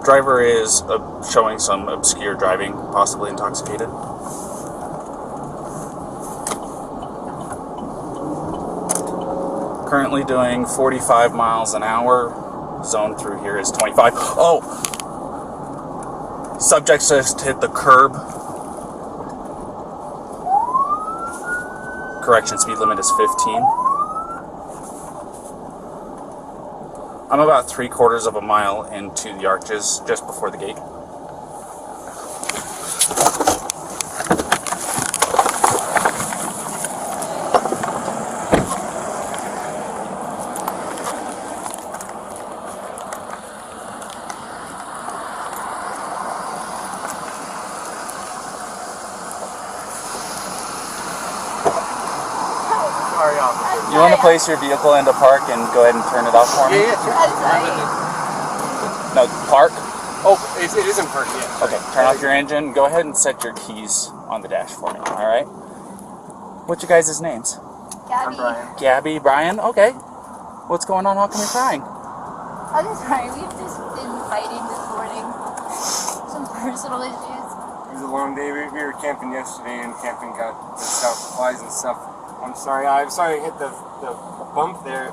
Driver is showing some obscure driving, possibly intoxicated. Currently doing 45 miles an hour. Zone through here is 25. Oh! Subject just hit the curb. Correction, speed limit is 15. I'm about 3/4 of a mile into the arches, just before the gate. You want to place your vehicle into park and go ahead and turn it off for me? Yeah, sure. No, park? Oh, it is in park, yeah. Okay, turn off your engine. Go ahead and set your keys on the dash for me, alright? What's your guys' names? Gabby. I'm Brian. Gabby, Brian? Okay. What's going on? How come you're crying? I'm sorry, we've just been fighting this morning. Some personal issues. It was a long day. We were camping yesterday, and camping got the stuff, flies and stuff. I'm sorry I hit the bump there.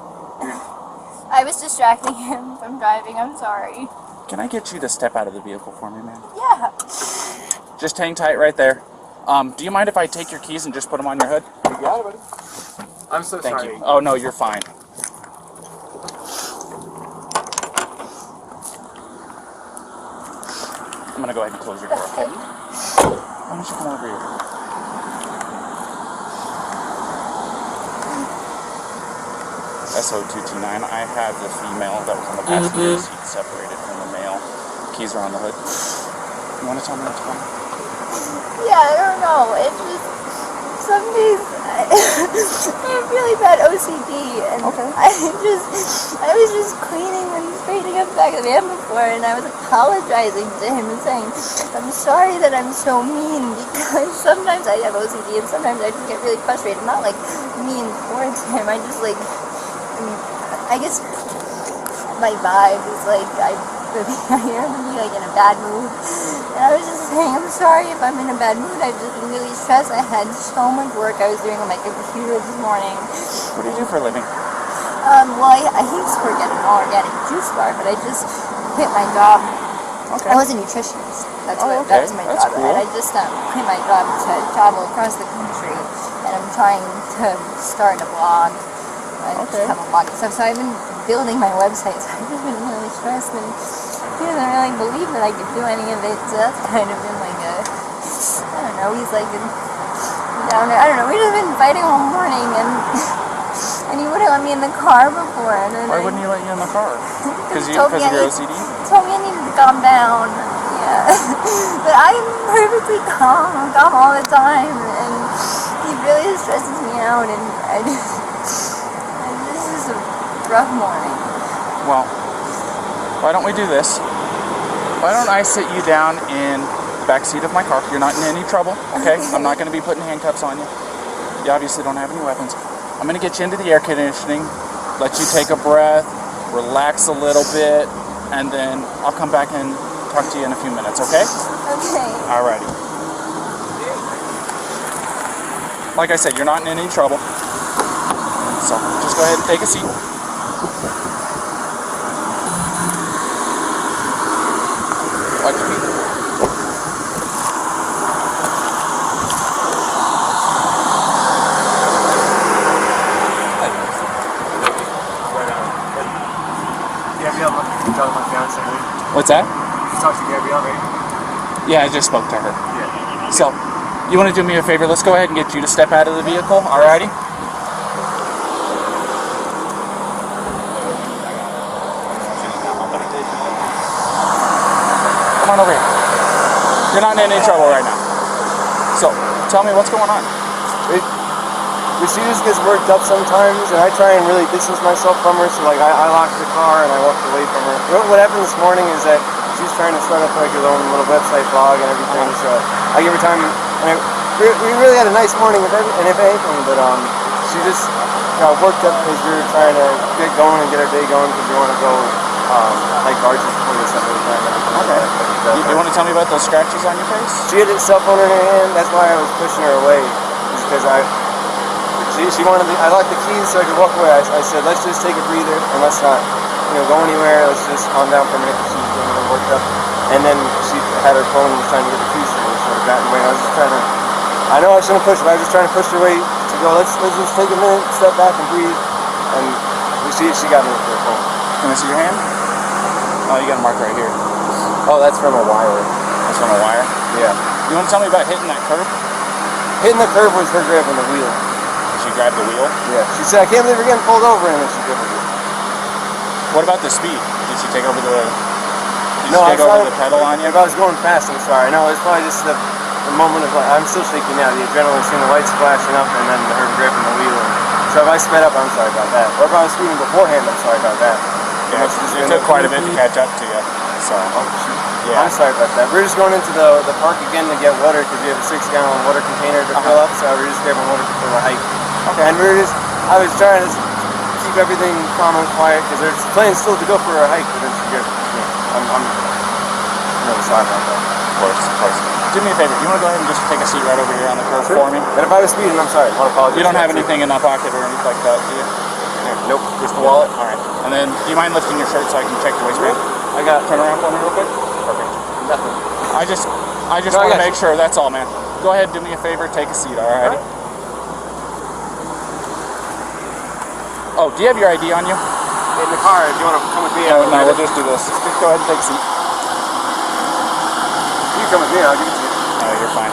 I was distracting him from driving, I'm sorry. Can I get you to step out of the vehicle for me, man? Yeah. Just hang tight right there. Do you mind if I take your keys and just put them on your hood? You got it, buddy. I'm so Thank sorry. you. Oh, no, you're fine. I'm going to go ahead and close your door, okay? Why don't you come over here? SO229, I have the female that was on the passenger seat separated from the male. Keys are on the hood. You want to tell me what's going on? Yeah, I don't know. It's just, some days I have really bad OCD, and Okay. I was just cleaning and straightening up the back of the van before, and I was apologizing to him and saying, I'm sorry that I'm so mean, because sometimes I have OCD, and sometimes I just get really frustrated. Not like mean towards him, I just like, I guess my vibe is like, I am really like in a bad mood. And I was just saying, I'm sorry if I'm in a bad mood. I've just been really stressed. I had so much work I was doing on my computer this morning. What do you do for a living? Well, I used to work at an all-organic juice bar, but I just quit my job. Okay. I was a nutritionist. That was my That's job. cool. And I just quit my job to travel across the country. And I'm trying to start a blog. I just have a blog and stuff. So I've been building my website. So I've just been really stressed. And he doesn't really believe that I could do any of it. So that's kind of been like a, I don't know, he's like down there. I don't know. We've just been fighting all morning. And he wouldn't let me in the car before. And then Why wouldn't he let you in the car? Because of your OCD? He told me I needed to calm down. Yeah. But I'm perfectly calm. I'm calm all the time. And he really stresses me out. And this is a rough morning. Well, why don't we do this? Why don't I sit you down in the back seat of my car? You're not in any trouble, okay? I'm not going to be putting handcuffs on you. You obviously don't have any weapons. I'm going to get you into the air conditioning, let you take a breath, relax a little bit, and then I'll come back and talk to you in a few minutes, okay? Okay. Alrighty. Like I said, you're not in any trouble. So just go ahead and take a seat. Watch your feet. Gabrielle, you talked to my fiance, right? What's that? You talked to Gabrielle, right? Yeah, I just spoke to her. Yeah. So, you want to do me a favor? Let's go ahead and get you to step out of the vehicle, alrighty? Come on over here. You're not in any trouble right now. So, tell me what's going on. She just gets worked up sometimes, and I try and really distance myself from her, so like I locked the car and I walked away from her. What happened this morning is that she's trying to start up like her own little website blog and everything, so I give her time, and we really had a nice morning, if anything, but she just got worked up because we were trying to get going and get our day going because we want to go like arches before they set every time. Okay. You want to tell me about those scratches on your face? She had a cell phone in her hand. That's why I was pushing her away. Is because she wanted I locked the keys so I could walk away. I said, let's just take a breather and let's not, go anywhere. Let's just calm down for a minute because she was getting a little worked up. And then she had her phone and was trying to get the keys from me, so I got in the way. I was just trying to. I know I shouldn't push, but I was just trying to push her away to go. Let's just take a minute, step back, and breathe. And she got me with her phone. Can I see your hand? Oh, you got a mark right here. Oh, that's from a wire. That's from a wire? Yeah. You want to tell me about hitting that curb? Hitting the curb was her grabbing the wheel. She grabbed the wheel? Yeah. She said, I can't believe we're getting pulled over, and then she grabbed the wheel. What about the speed? Did she take over the... No, I take over the pedal on you? If I was going fast, I'm sorry. No, it's probably just the moment of, like, I'm still shaking now. The adrenaline, seeing the lights flashing up, and then her grabbing the wheel. So if I sped up, I'm sorry about that. Or if I was speeding beforehand, I'm sorry about that. Yeah, it took quite a bit to catch up to you. So, yeah. I'm sorry about that. We're just going into the park again to get water because we have a 6-gallon water container to fill up. So we're just grabbing water for the hike. Okay. And I was trying to keep everything calm and quiet because there's plans still to go for a hike. But then she gets, I'm really sorry about that. Of course. Do me a favor. You want to go ahead and just take a seat right over here on the curb for me? And if I was speeding, I'm sorry. I want to apologize. You don't have anything in that pocket or anything like that, do you? Nope. Just the wallet? All right. And then, do you mind lifting your shirt so I can check the waistband? Turn around for me real quick. Perfect. Nothing. I just want to make sure. That's all, man. Go ahead, do me a favor, take a seat, all right? Oh, do you have your ID on you? In the car, if you want to come with me. No, we'll just do this. Just go ahead and take a seat. You come with me, I'll give it to you. No, you're fine.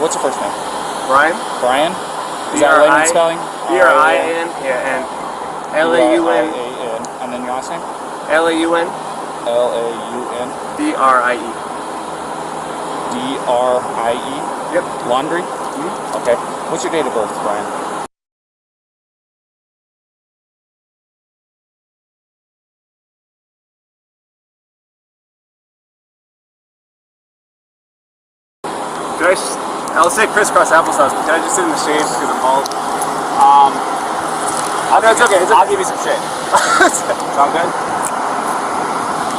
What's your first name? Brian. Brian? Is that layman spelling? B-R-I-N, yeah, and L-A-U-N. And then your last name? L-A-U-N. L-A-U-N. D-R-I-E. D-R-I-E? Yep. Laundrie? Mm-hmm. Okay. What's your date of birth, Brian? I'll say crisscross applesauce, but can I just sit in the shade because I'm bald? No, it's okay. I'll give you some shade. Sound good?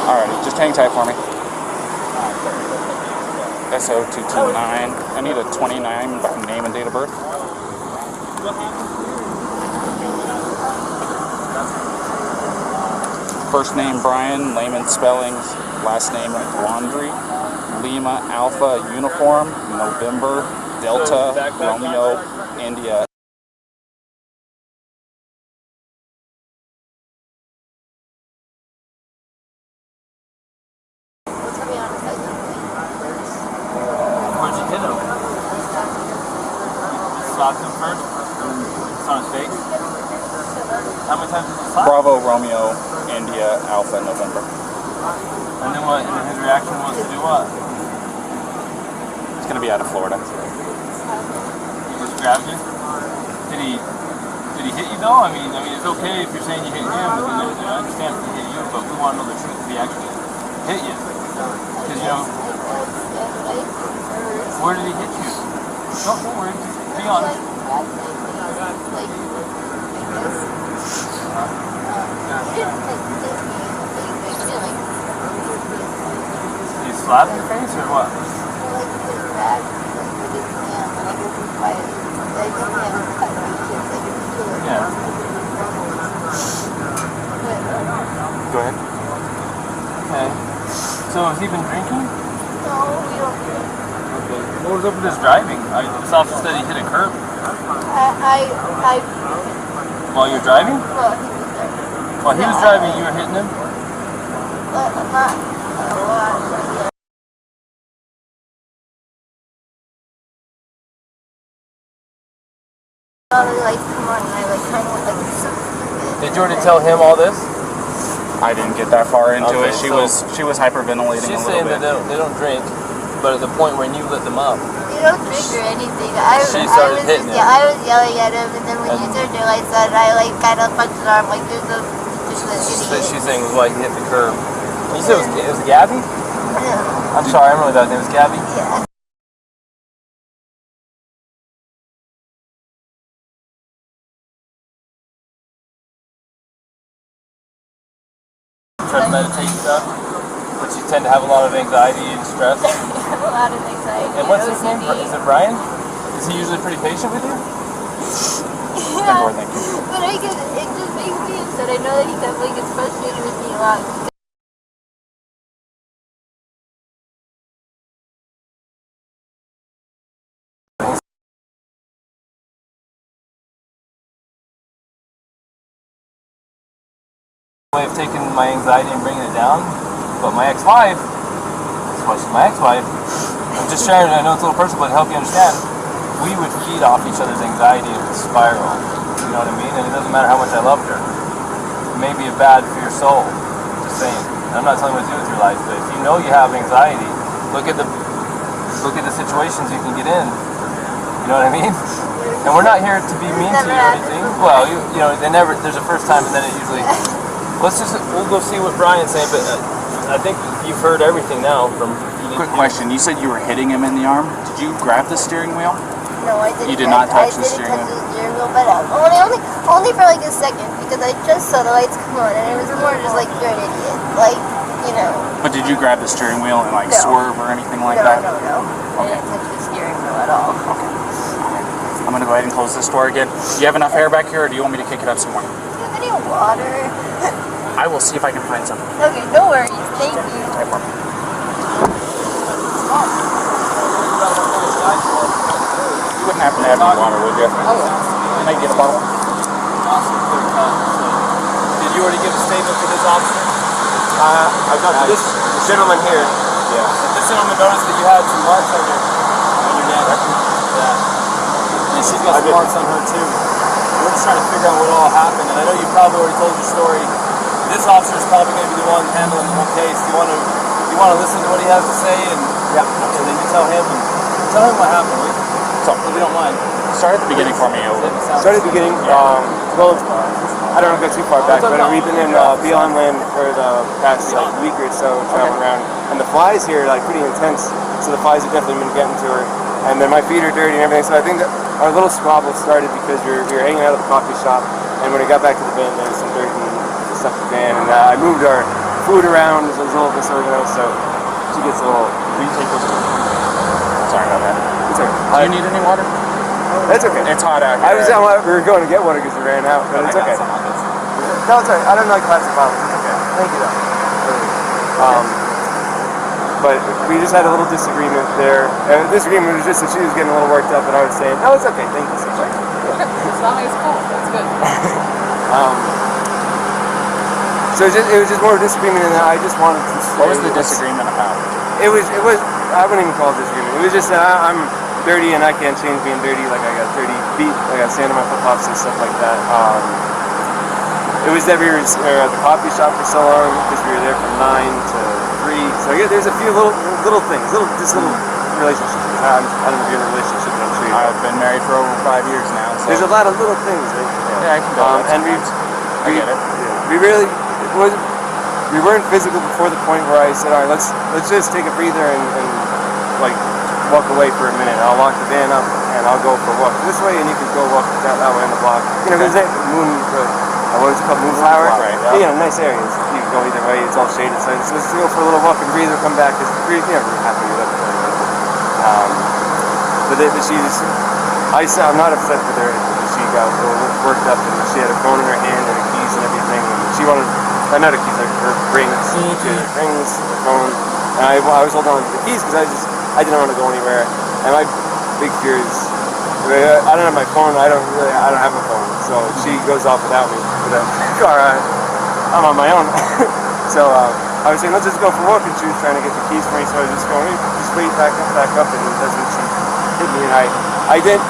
Alrighty, just hang tight for me. SO229. I need a 29 name and date of birth. First name Brian, layman spellings, last name Laundrie. Lima Alpha Uniform, November Delta Romeo India. Where'd you hit him? You slapped him first? It's on his face? How many times did you slap? Bravo Romeo India Alpha November. And then what? And his reaction was to do what? It's gonna be out of Florida. He just grabbed you? Did he hit you though? I mean it's okay if you're saying you hit him, but then I understand if he hit you, but we want to know the truth if he actually hit you. Because where did he hit you? Don't worry, just be honest. Did he slap your face or what? Yeah. Go ahead. Okay. So has he been drinking? No, we don't drink. Okay. What was up with his driving? This officer said he hit a curb. While you're driving? Well, he was there. While he was driving, you were hitting him? But I'm not a lot. Like, come on, and I kind of went like something. Did you already tell him all this? I didn't get that far into Okay, it. so She was hyperventilating She's a little saying bit. that they don't drink, but at the point when you lit them up, They don't drink or anything. She started hitting him. I was yelling at him, and then when you turned your lights on, I like kind of punched his arm like there's no just an idiot. she's saying was why he hit the curb. You said it was Gabby? Yeah. I'm sorry, I don't know that name. It was Gabby? Yeah. try to meditate and stuff, but you tend to have a lot of anxiety and stress. I have a lot of anxiety. And what's his name? OCD. Is it Brian? Is he usually pretty patient with you? Yeah, but it just makes me upset. I know that he definitely gets frustrated with me a lot. Way of taking my anxiety and bringing it down, but my ex-wife, especially my ex-wife, I'm just sharing, I know it's a little personal, but to help you understand, we would feed off each other's anxiety and spiral, you know what I mean? And it doesn't matter how much I loved her. It may be bad for your soul, just saying. I'm not telling you what to do with your life, but if you know you have anxiety, look at the situations you can get in, you know what I mean? And we're not here to be mean to you or anything. Well, you know, there's a first time and then it usually... We'll go see what Brian's saying, but I think you've heard everything now from... Quick question, you said you were hitting him in the arm. Did you grab the steering wheel? No, I didn't. You did not touch the steering wheel? I didn't touch the steering wheel, but only for like a second, because I just saw the lights come on, and it was more just like, you're an idiot. Like, you know. But did you grab the steering wheel and like No. swerve or anything like No. that? I didn't touch the steering wheel at all. Okay. I'm going to go ahead and close this door again. Do you have enough air back here, or do you want me to kick it up some more? Do you have any water? I will see if I can find some. Okay, no worries. Thank you. Right, Mark. You wouldn't happen to have any water, would you? Can I get a bottle? Did you already give a statement to this officer? I've got this gentleman here. Yeah. This gentleman noticed that you had some marks on your neck. Yeah. And she's got some marks on her too. We're just trying to figure out what all happened, and I know you probably already told your story. This officer is probably going to be the one handling the whole case. Do you want to listen to what he has to say, and then you tell him what happened, will you? So, If you don't mind. start at the beginning for me. Start at the beginning. Well, I don't want to go too far back, but we've been in BLM land for the past week or so, traveling around, and the flies here are like pretty intense. So the flies have definitely been getting to her, and then my feet are dirty and everything. So I think that our little squabble started because we were hanging out at the coffee shop, and when we got back to the van, there was some dirt and stuff in the van, and I moved our food around. It was a little disorganized, so she gets a little. Will you take those? Sorry about that. It's okay. Do you need any water? It's okay. It's hot out here. We were going to get water because we ran out, but it's okay. No, it's alright. I don't like plastic bottles. It's okay. Thank you, though. But we just had a little disagreement there. Disagreement was just that she was getting a little worked up, and I was saying, "No, it's okay. Thank you so much." As long as it's cool, that's good. So it was just more of a disagreement, and I just wanted to. What was the disagreement about? It was. I wouldn't even call it disagreement. It was just that I'm dirty and I can't change being dirty. Like I got dirty feet, I got sand on my flip flops and stuff like that. It was that we were at the coffee shop for so long because we were there from 9 to 3. So yeah, there's a few little things, little relationships. I don't know if you're in a relationship, but I'm sure you are. I've been married for over 5 years now. So. There's a lot of little things. Right? Yeah, I can go. And I get it. We really we weren't physical before the point where I said, all right, let's just take a breather and like walk away for a minute. I'll lock the van up and I'll go for a walk this way, and you can go walk that way on the block. You know, there's that what is it called, Moonflower? Right. Yeah. You know, nice areas. You can go either way. It's all shaded. So let's go for a little walk and breathe and come back. Because we're happy with it. I'm not upset with her. She got a little worked up and she had her phone in her hand and her keys and everything. And she wanted, not her keys, like her rings. Her phone. And I was holding on to the keys because I didn't want to go anywhere. And my big fear is, I don't have my phone. I don't have a phone. So she goes off without me. With a car, I'm on my own. So I was saying, let's just go for a walk, and she was trying to get the keys for me. So I was just going, just wait back up, and that's when she hit me. And I didn't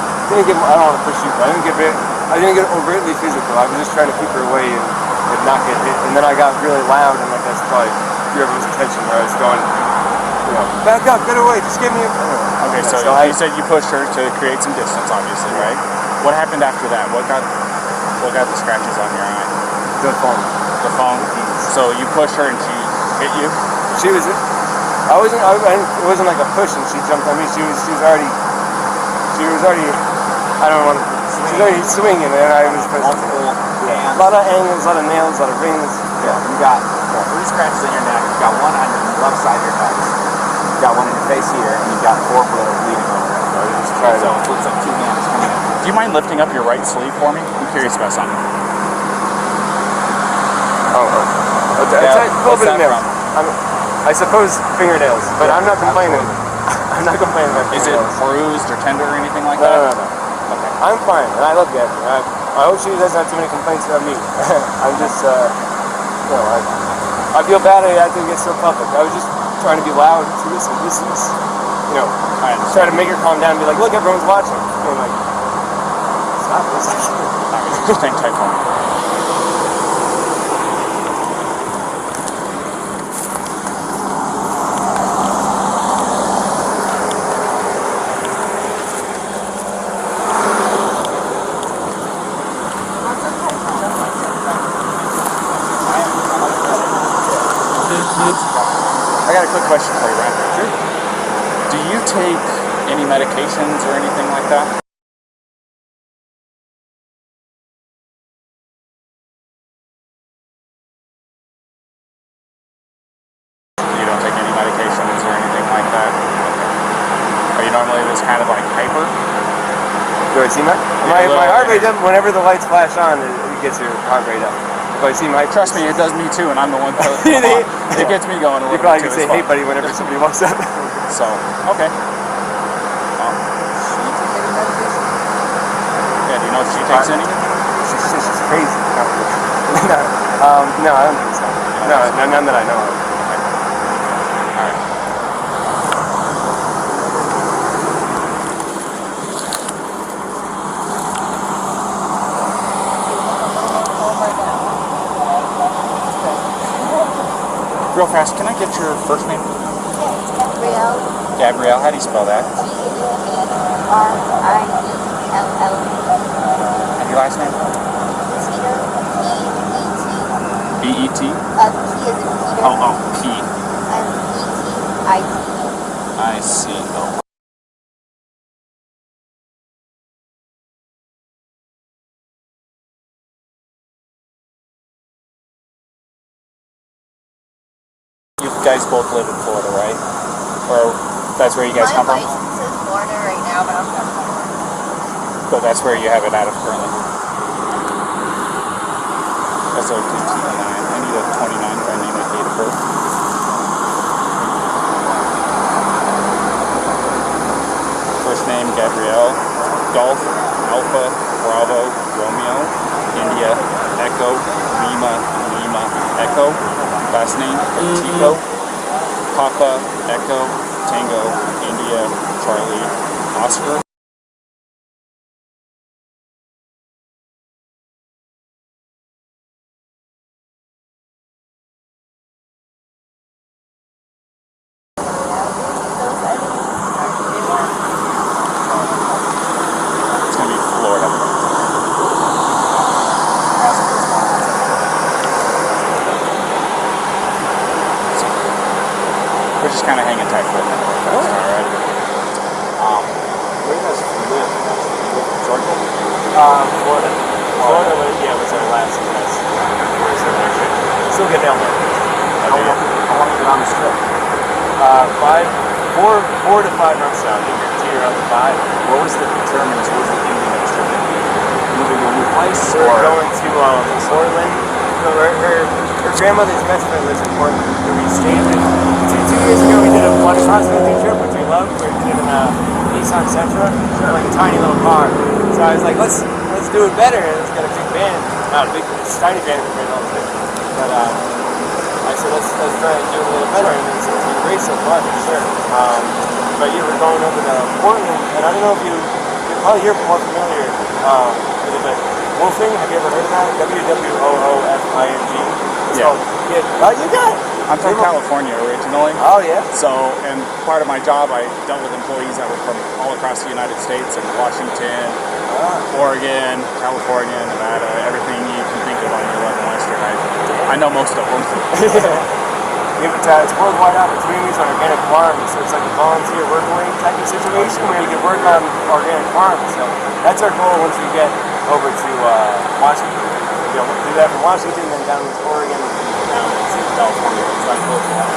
get. I don't want to push you, but I didn't get overtly physical. I was just trying to keep her away and not get hit. And then I got really loud, and like that's probably whoever's attention where I was going. You know, back up, get away, just give me a. Okay, so you said you pushed her to create some distance, obviously, right? What happened after that? What got the scratches on your eye? The phone. The phone. So you pushed her and she hit you? She was. It wasn't like a push and she jumped on me. She was already. I don't want to. She was already swinging and I was. A lot of angles, a lot of nails, a lot of rings. Yeah, you got 3 scratches on your neck. You got one on your left side of your nose. You got one in your face here, and you got 4 bleeding over it. So you just try to. So it looks like 2 hands coming in. Do you mind lifting up your right sleeve for me? I'm curious about something. It's a little bit of nails. I suppose fingernails, but I'm not complaining. I'm not complaining about Is fingernails. it bruised or tender or anything like No. that? Okay. I'm fine, and I love Gabby. I hope she doesn't have too many complaints about me. I'm just, I feel bad I had to get so public. I was just trying to be loud to listen. This is, I understand. try to make her calm down and be like, look, everyone's watching. And like, stop this. Just hang tight for me. I got a quick question for you, Brian. Sure. Do you take any medications or anything like that? You don't take any medications or anything like that? Are you normally this kind of like hyper? Do I see my heart rate up whenever the lights flash on? It gets your heart rate up. Do I see my? Trust me, it does me too, and I'm the one that it gets me going a little You probably bit could too. say, "Hey, buddy," whenever somebody walks up. So, okay. Yeah, do you know if she takes any? She's crazy. No, I don't think so. No, none that I know of. All right. Real fast, can I get your first name? Yeah, it's Gabrielle. Gabrielle, how do you spell that? G-A-B-R-I-E-L-L. And your last name? Petito. B-E-T? P as in Peter. Oh, P. And E-T-I-T. I see. Oh. You guys both live in Florida, right? Or that's where you guys come My from? license is Florida right now, but I'm from Florida. But that's where you have it out of currently. That's a 29. I need a 29 if I name a date of birth. First name Gabrielle, Golf, Alpha, Bravo, Romeo, India, Echo, Lima, Lima, Echo. Last name Petito, Papa, Echo, Tango, India, Charlie, Oscar. It's gonna be Florida. We're just kind of hanging tight for a minute. All right. Where do you guys live? Georgia? Florida. Florida, was our last test. Still getting down there. How long have you been on this trip? 4 to 5 months now. You're up to 5. What was the determinants? What was the ending of this trip? Moving to a new place? We're going to Portland. Her grandmother's best friend lives in Portland. Where we stayed with. 2 years ago, we did a water cross-country trip, which we loved. We did in a Nissan Sentra, like a tiny little car. So I was like, let's do it better. It's got a big van, not a big, it's a tiny van compared to all the big. But I said, let's try and do it a little better. And it's been great so far, for sure. But yeah, we're going over to Portland, and I don't know if you're probably more familiar with it, but woofing, have you ever heard of that? W-W-O-O-F-I-N-G. Yeah. You got it. I'm from California originally. Oh, yeah? So, and part of my job, I dealt with employees that were from all across the United States, and Washington, Oregon, California, Nevada, everything you can think of on your level Western. I know most of them. It's worldwide opportunities on organic farms, so it's like a volunteer work away type of situation where you can work on organic farms. So that's our goal once we get over to Washington. We'll do that from Washington, then down to Oregon, down to California. It's not close to that.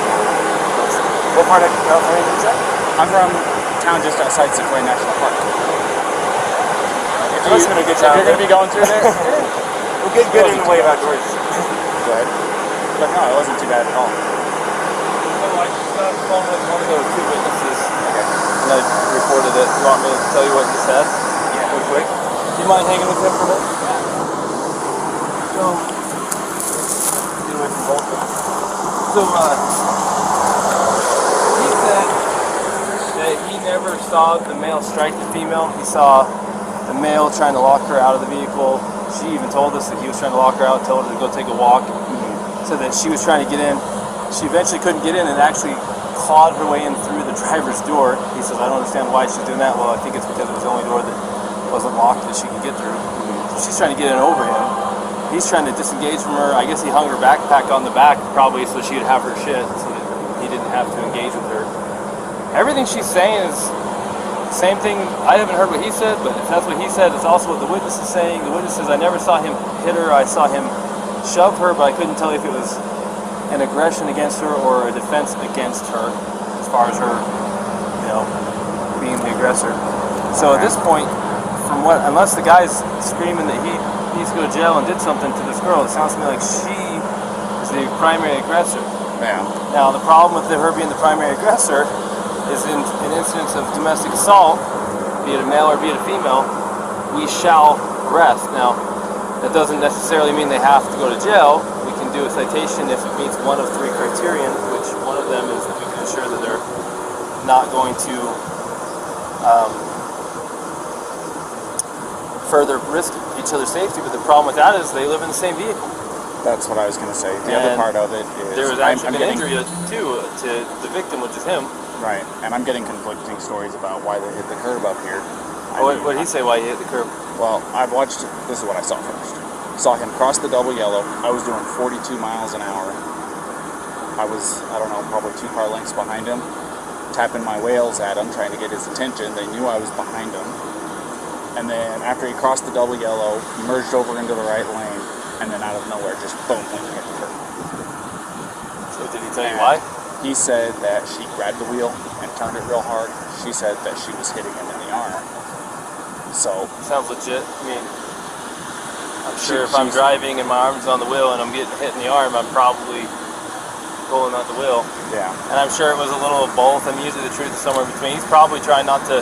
What part of California is that? I'm from a town just outside Sequoia National Park. It must have been a good If town. you're going to be going through there, We'll get good in the way of outdoors. good. But no, it wasn't too bad at all. So I just got on the phone with one of those two witnesses, and I recorded it. You want me to tell you what he said? Yeah. Real quick. Do you mind hanging with him for a minute? So, get away from both of them. So, he said that he never saw the male strike the female. He saw the male trying to lock her out of the vehicle. She even told us that he was trying to lock her out, told her to go take a walk, so that she was trying to get in. She eventually couldn't get in and actually clawed her way in through the driver's door. He says, I don't understand why she's doing that. Well, I think it's because it was the only door that wasn't locked that she could get through. So she's trying to get in over him. He's trying to disengage from her. I guess he hung her backpack on the back probably so she'd have her shit so that he didn't have to engage with her. Everything she's saying is the same thing. I haven't heard what he said, but if that's what he said, it's also what the witness is saying. The witness says, I never saw him hit her. I saw him shove her, but I couldn't tell if it was an aggression against her or a defense against her as far as her, being the aggressor. So at this point, unless the guy's screaming that he needs to go to jail and did something to this girl, it sounds to me like she is the primary aggressor. Yeah. Now, the problem with her being the primary aggressor is in incidents of domestic assault, be it a male or be it a female, we shall arrest. Now, that doesn't necessarily mean they have to go to jail. We can do a citation if it meets one of three criterion, which one of them is that we can ensure that they're not going to further risk each other's safety. But the problem with that is they live in the same vehicle. That's what I was going to say. The other part of it is there was actually an injury too to the victim, which is him. Right, and I'm getting conflicting stories about why they hit the curb up here. What did he say why he hit the curb? Well, I've watched, this is what I saw first. Saw him cross the double yellow. I was doing 42 miles an hour. I was, probably 2 car lengths behind him, tapping my whales at him, trying to get his attention. They knew I was behind him. And then after he crossed the double yellow, he merged over into the right lane, and then out of nowhere, just boom, went and hit the curb. So did he tell you why? He said that she grabbed the wheel and turned it real hard. She said that she was hitting him in the arm. So sounds legit. I mean, I'm sure if I'm driving and my arm's on the wheel and I'm getting hit in the arm, I'm probably pulling out the wheel. Yeah. And I'm sure it was a little of both. I mean, usually the truth is somewhere between. He's probably trying not to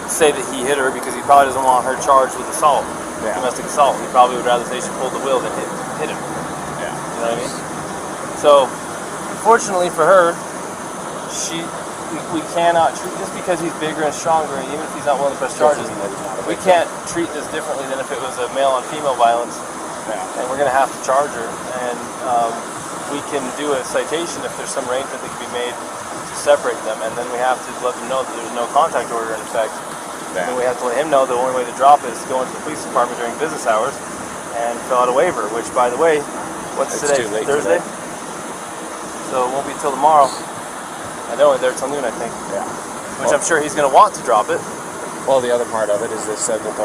say that he hit her because he probably doesn't want her charged with assault, domestic assault. He probably would rather say she pulled the wheel than hit him. Yeah. You know what I mean? So, unfortunately for her, we cannot treat, just because he's bigger and stronger, and even if he's not willing to press charges, we can't treat this differently than if it was a male on female violence. Yeah. And we're going to have to charge her, and we can do a citation if there's some arrangement that can be made to separate them, and then we have to let them know that there's no contact order in effect. Yeah. And we have to let him know the only way to drop it is to go into the police department during business hours and fill out a waiver, which, by the way, what's It's today? too late Thursday? today. So it won't be till tomorrow. And they're only there till noon, I think. Yeah. Which I'm sure he's going to want to drop it. Well, the other part of it is they said that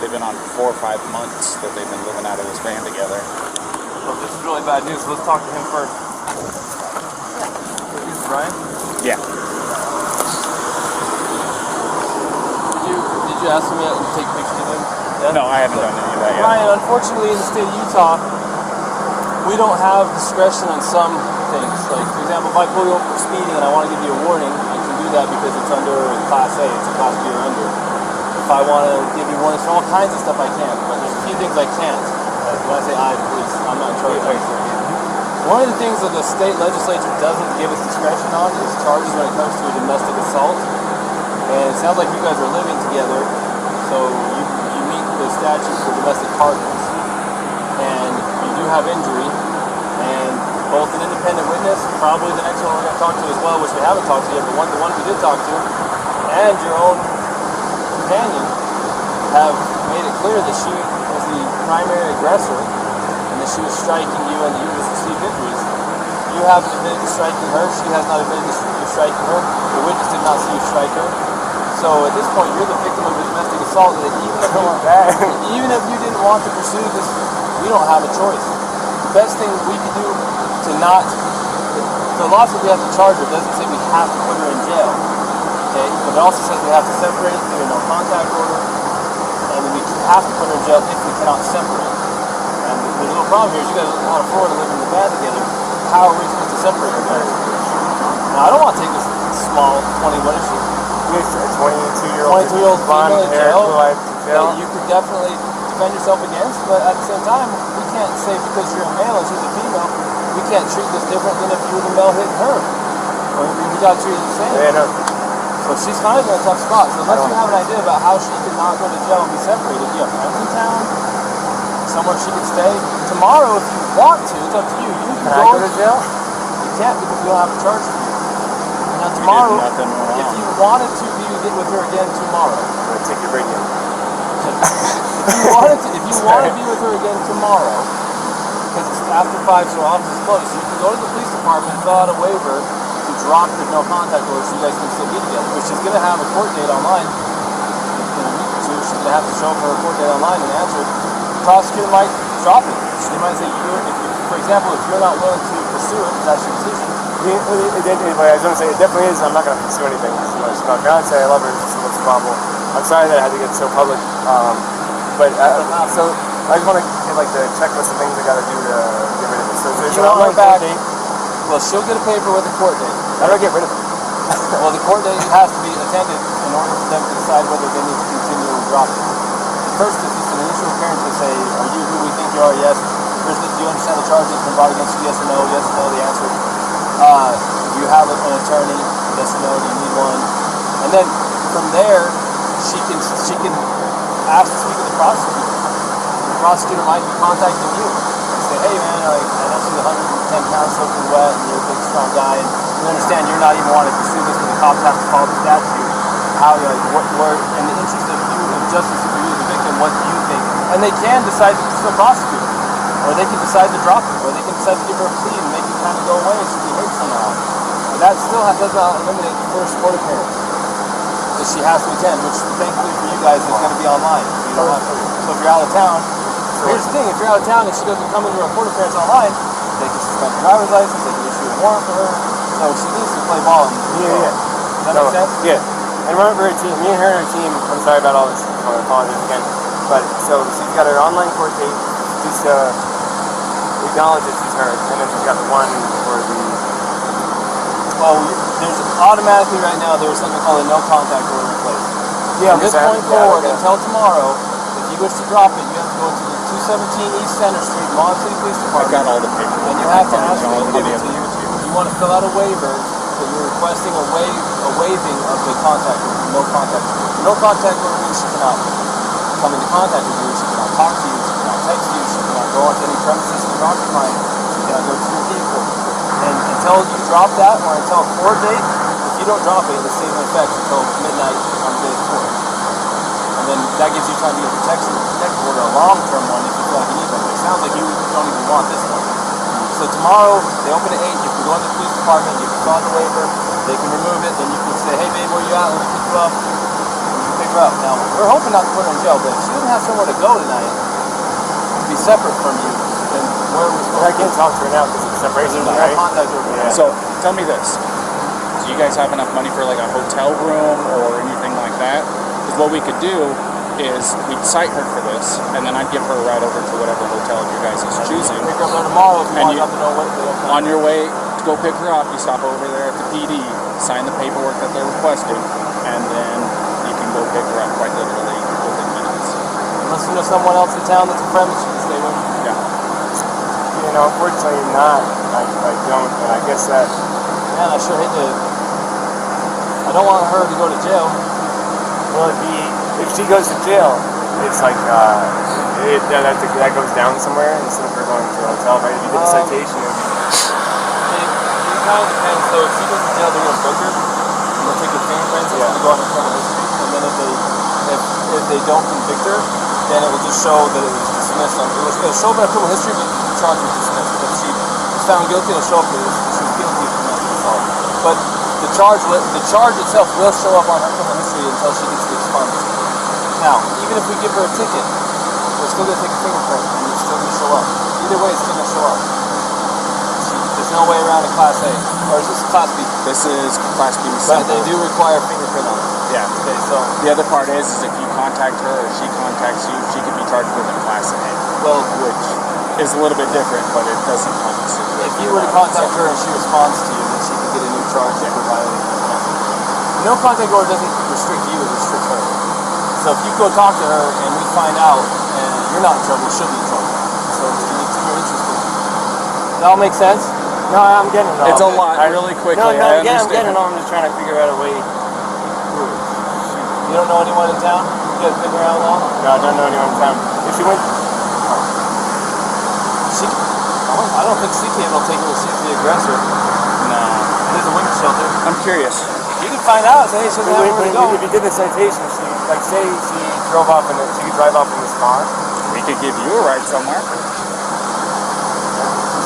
they've been on 4 or 5 months that they've been living out of this van together. Well, this is really bad news, so let's talk to him first. This is Brian? Yeah. Did you ask him yet to take pictures of him? Yeah? No, I haven't done any of that yet. Brian, unfortunately in the state of Utah, we don't have discretion on some things. Like, for example, if I pull you over for speeding and I want to give you a warning, I can do that because it's under Class A, it's a Class B or under. If I want to give you warnings for all kinds of stuff, I can, but there's a few things I can't. When I say I, please, I'm not in charge of anything. One of the things that the state legislature doesn't give us discretion on is charges when it comes to a domestic assault. And it sounds like you guys are living together, so you meet the statute for domestic partners. And you do have injury, and both an independent witness, probably the next one we're going to talk to as well, which we haven't talked to yet, but the one we did talk to, and your own companion have made it clear that she was the primary aggressor and that she was striking you and that you just received injuries. You haven't admitted to striking her, she has not admitted to striking her, the witness did not see you strike her. So at this point, you're the victim of a domestic assault that even if you didn't want to pursue this, we don't have a choice. The best thing we can do to cannot. The law says we have to charge her. It doesn't say we have to put her in jail. Okay, but it also says we have to separate through a no contact order, and we have to put her in jail if we cannot separate. And the little problem here is you guys out of Florida living in the van together. How are we supposed to separate you guys? Now I don't want to take this small 20. What is she? Yes, a 22-year-old blonde hair, blue-eyed that you could definitely defend yourself against, but at the same time, we can't say because you're a male and she's a female, we can't treat this different than if you were the male hitting her. We got to treat it the same. Yeah, no. So she's kind of in a tough spot. So unless you have an idea about how she could not go to jail and be separated, you have friends in town, somewhere she could stay. Tomorrow, if you want to, it's up to you. You can go to jail? You can't because we don't have a charge for you. Now tomorrow, if you wanted to be with her again tomorrow, I'm gonna take your radio. if you want to be with her again tomorrow, because it's after 5, so office is closed, so you can go to the police department and fill out a waiver to drop the no contact order so you guys can still be together. But she's gonna have a court date online in a week or two. She's gonna have to show up for a court date online and answer. The prosecutor might drop it. She might say, for example, if you're not willing to pursue it, that's your decision. Anyway, I was gonna say it definitely is. I'm not gonna pursue anything. She's my fiance. I love her. It's what's the problem. I'm sorry that I had to get so public. But so I just want to get like the checklist of things I gotta do to get rid of it. So there's an online court date. Well, she'll get a paper with a court date. How do I get rid of it? Well, the court date has to be attended in order for them to decide whether they need to continue or drop it. First, it's just an initial appearance to say, are you who we think you are? Yes. Do you understand the charges been brought against you? Yes or no? Yes or no, the answer. Do you have an attorney? Yes or no? Do you need one? And then from there, she can ask to speak with the prosecutor. The prosecutor might be contacting you and say, hey man, I know she's 110 pounds soaking wet and you're a big strong guy and you understand you're not even wanting to pursue this, but the cops have to follow the statute. How in the interest of you and justice for you as a victim, what do you think? And they can decide to still prosecute her. Or they can decide to drop her, or they can decide to give her a plea and make it kind of go away so she behaves somehow. But that still does not eliminate the first court appearance that she has to attend, which thankfully for you guys is going to be online. So, you don't have to, so if you're out of town, here's the thing, if you're out of town and she doesn't come into her court appearance online, they can suspend her driver's license, they can issue a warrant for her. So she needs to play ball. Yeah. Does that make sense? Yeah. And remember her team, me and her and her team, I'm sorry about all this, I apologize again. But so she's got her online court date, just acknowledge that she's hurt, and then she's got the one for the... Well, there's automatically right now, there's something called a no contact order in place. Yeah, from this point forward until tomorrow, if you wish to drop it, you have to go to the 217 East Center Street, Moab City Police Department. I got all the paperwork. And you have to ask them to give it to you. You want to fill out a waiver that you're requesting a waiving of the contact order, no contact order. No contact order means she cannot come into contact with you, she cannot talk to you, she cannot text you, she cannot go onto any premises you're occupying, she cannot go to your vehicle. And until you drop that, or until a court date, if you don't drop it, it'll stay in effect until midnight on the day of court. And then that gives you time to get protection, protective order, a long-term one if you feel like you need one. But it sounds like you don't even want this one. So tomorrow, they open at 8, you can go into the police department, you can fill out the waiver, they can remove it, then you can say, hey babe, where you at? Let me pick you up. And you can pick her up. Now, we're hoping not to put her in jail, but if she doesn't have somewhere to go tonight, to be separate from you, then where are we supposed to I can't talk to her now because it's separation, there's right? no contact over there. So tell me this: do you guys have enough money for like a hotel room or anything like that? Because what we could do is we'd cite her for this, and then I'd give her a ride over to whatever hotel you guys is choosing. Pick her up there tomorrow if you And want up to know what they On your way to go pick her up, you stop over there at the PD, sign the paperwork that they're requesting, and then you can go pick her up quite literally within minutes. Unless you know someone else in town that's a friend that you can stay with. Yeah. You know, unfortunately not. I don't, and I guess that... Man, I sure hate to... I don't want her to go to jail. Will it be... If she goes to jail, it's like, that goes down somewhere instead of her going to a hotel, right? If you did a citation, it kind of depends. So if she goes to jail, they're going to book her. And they'll take her fingerprints and go on her criminal history. And then if they don't convict her, then it will just show that it was dismissed. It'll show up in her criminal history, but the charge was dismissed. But if she was found guilty, it'll show up that she was guilty of domestic assault. But the charge itself will show up on her criminal history until she gets the expunged. Now, even if we give her a ticket, we're still going to take a fingerprint and it's still going to show up. Either way, it's still going to show up. She does no way around a Class A. Or is this Class B? This is Class B. But they do require fingerprint on it. Yeah. Okay, so The other part is if you contact her or she contacts you, she could be charged with a Class A, well, which is a little bit different, but it doesn't help us. if you were to contact her and she responds to you, then she could get a new charge for violating no contact order. No contact order doesn't restrict you; it restricts her. So if you go talk to her and we find out and you're not in trouble, she'll be in trouble. So you're interested. That all make sense? No, I'm getting it all. It's a lot, really quickly. No, I I'm getting understand. it all. I'm just trying to figure out a way. You don't know anyone in town? You guys been around long? No, I don't know anyone in town. If she went, I don't think CK will take her to see the aggressor. No. There's a women's shelter. I'm curious. You can find out. Say, hey, she doesn't have anywhere to go. if you did the citation, she, like, say she drove off in she could drive off in this car. We could give you a ride somewhere.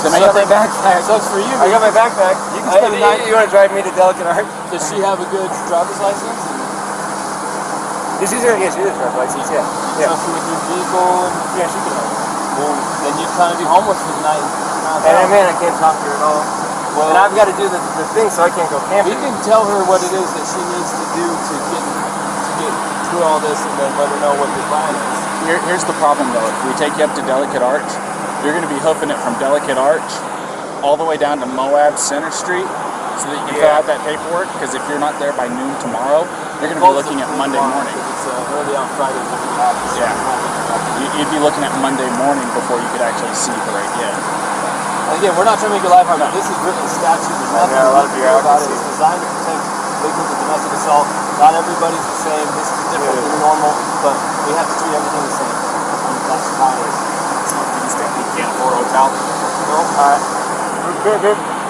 Then I got my backpack. Sucks for you. I got my backpack. You can spend the night. You want to drive me to Delicate Art? Does she have a good driver's license? She does drive license, yeah. So she with your vehicle? Yeah, she can. Well, then you'd kind of be homeless for the night. And man, I can't talk to her at all. Well, and I've got to do the thing, so I can't go camping. we can tell her what it is that she needs to do to get through all this, and then let her know what your plan is. Here's the problem, though. If we take you up to Delicate Arch, you're going to be hoofing it from Delicate Arch all the way down to Moab Center Street so that you can fill out that paperwork, because if you're not there by noon tomorrow, you're going to be looking at Monday morning. It's early on Fridays. Yeah. You'd be looking at Monday morning before you could actually see her again. And again, we're not trying to make your life hard. This is written in statute. There's nothing a lot of about it. bureaucracy. It's designed to protect victims of domestic assault. Not everybody's the same. This is different than normal, but we have to treat everything the same. That's how it is. You can't afford a hotel? No,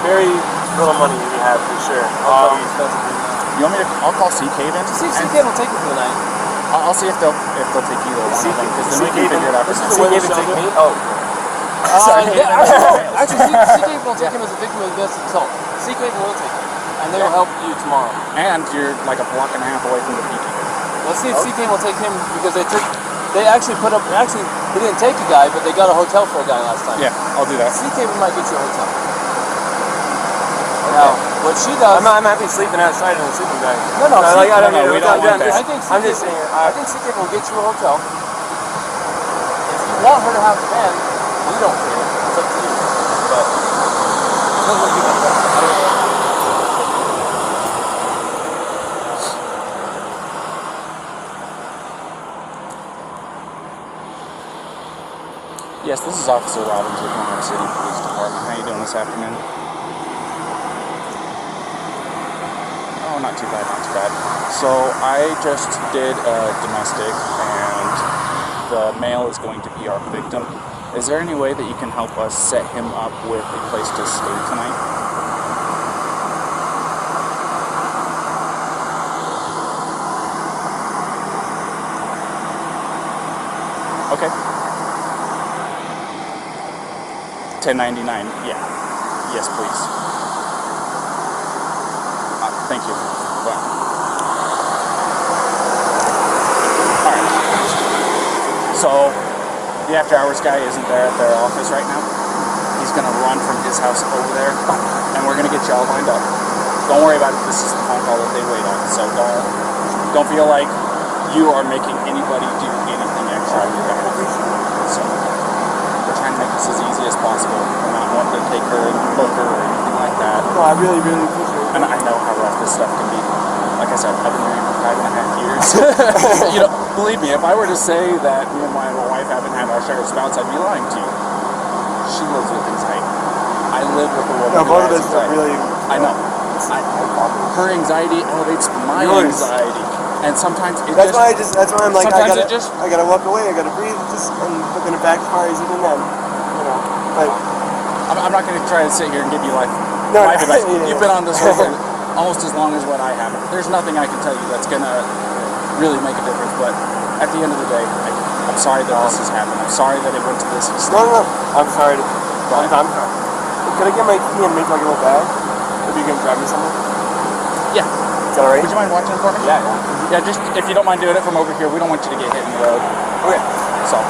very little money we have for sure. You want me to? I'll call CK then. See if CK will take you for the night. I'll see if they'll take either one of them, because then we can figure it out for This is next the way week. they take me. Oh. Actually, CK will take him as a victim of domestic assault. CK will take him, and they will help you tomorrow. And you're like a block and a half away from the PK. Let's see if CK will take him, because they actually they didn't take a guy, but they got a hotel for a guy last time. Yeah, I'll do that. CK might get you a hotel. Now, what she does... I'm happy sleeping outside in a sleeping bag. No, we don't want that. I'm just saying, I think CK will get you a hotel. If you want her to have a van, we don't care. It's up to you. But it doesn't look good. I don't know. Yes, this is Officer Robbins with Moab City Police Department. How you doing this afternoon? Oh, not too bad, not too bad. So I just did a domestic, and the male is going to be our victim. Is there any way that you can help us set him up with a place to stay tonight? Okay. 1099, yeah. Yes, please. Thank you. Well. Alright. So, the after hours guy isn't there at their office right now. He's gonna run from his house over there, and we're gonna get you all lined up. Don't worry about it, this is the phone call that they wait on. So don't feel like you are making anybody do anything extra on your behalf. So, we're trying to make this as easy as possible. I'm not wanting to take her and book her or anything like that. No, I really, really appreciate it. And I know how rough this stuff can be. Like I said, I've been married for 5.5 years. You know, believe me, if I were to say that me and my wife haven't had our share of spouts, I'd be lying to you. She lives with anxiety. I live with a woman No, who both of has us are anxiety. really... I know. Her anxiety elevates my Yours. anxiety. And sometimes it That's why I'm like, I gotta walk away, I gotta breathe, and looking it backfires even then. You know, but... I'm not going to try to sit here and give you life advice. Yeah. You've been on this road for almost as long as what I have. There's nothing I can tell you that's going to really make a difference. But at the end of the day, I'm sorry that this has happened. I'm sorry that it went to this extent. No. I'm sorry. I'm sorry. Could I get my key and make like a little bag? If you can drive me somewhere? Yeah. Is that alright? Would you mind watching for me? Yeah. Yeah, just if you don't mind doing it from over here, we don't want you to get hit in the road. Okay. So.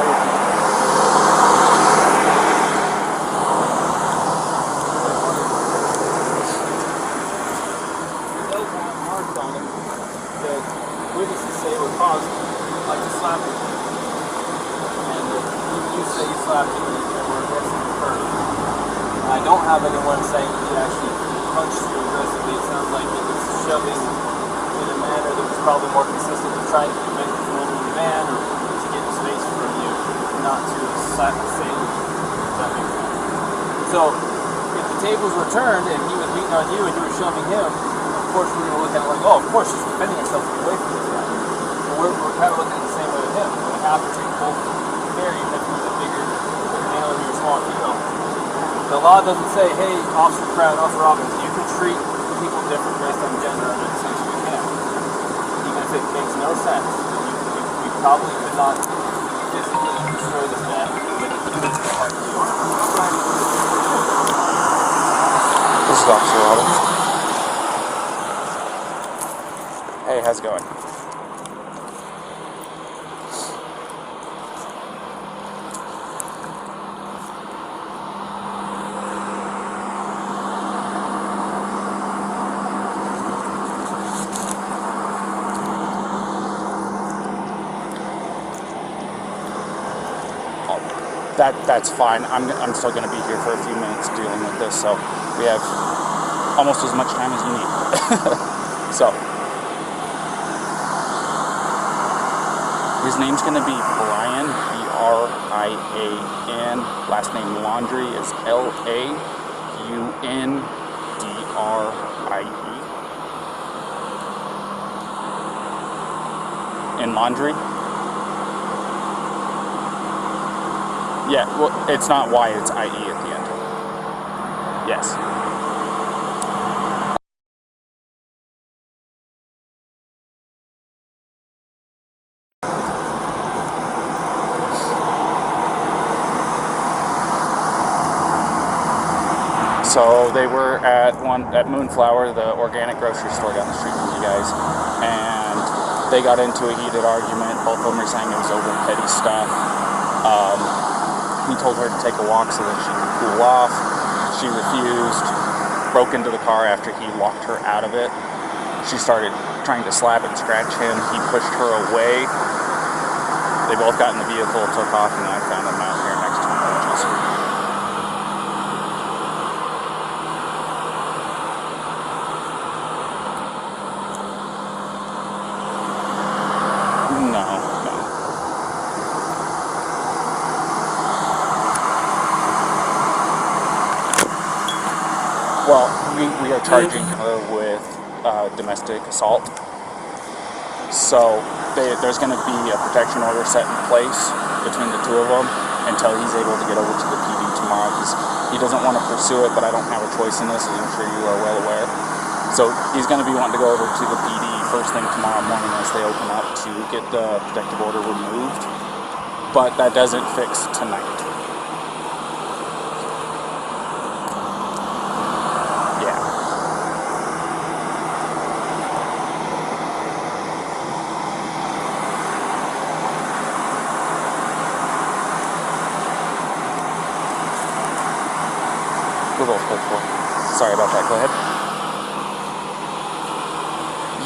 don't have anyone saying that he actually punched you aggressively. It sounds like he was shoving in a manner that was probably more consistent with trying to prevent you from entering the van or to get space from you, not to assail you. Does that make sense? So, if the tables were turned and he was beating on you and you were shoving him, of course we're going to look at it like, oh, of course she's defending herself away from this guy. So we're kind of looking at it the same way with him. We have to treat both fair, even if he's a bigger male and you're a small female. The law doesn't say, hey, Officer Crown, Officer Robbins, you can treat people different based on gender under the section you can. Even if it makes no sense, you probably could not physically destroy this man with a heart to you. This is Officer Robbins. Hey, how's it going? That's fine. I'm still going to be here for a few minutes dealing with this, so we have almost as much time as you need. So, his name's going to be Brian, B-R-I-A-N. Last name Laundrie is L-A-U-N-D-R-I-E. In Laundrie? Yeah, well, it's not Y, it's I-E at the end. Yes. So they were at Moonflower, the organic grocery store down the street from you guys, and they got into a heated argument. Both of them are saying it was over petty stuff. He told her to take a walk so that she could cool off. She refused, broke into the car after he locked her out of it. She started trying to slap and scratch him. He pushed her away. They both got in the vehicle, took off, and I found them out here next to him. Well, we are charging her with domestic assault. So there's going to be a protection order set in place between the two of them until he's able to get over to the PD tomorrow. He doesn't want to pursue it, but I don't have a choice in this, as I'm sure you are well aware. So he's going to be wanting to go over to the PD first thing tomorrow morning as they open up to get the protective order removed. But that doesn't fix tonight. Sorry about that, go ahead.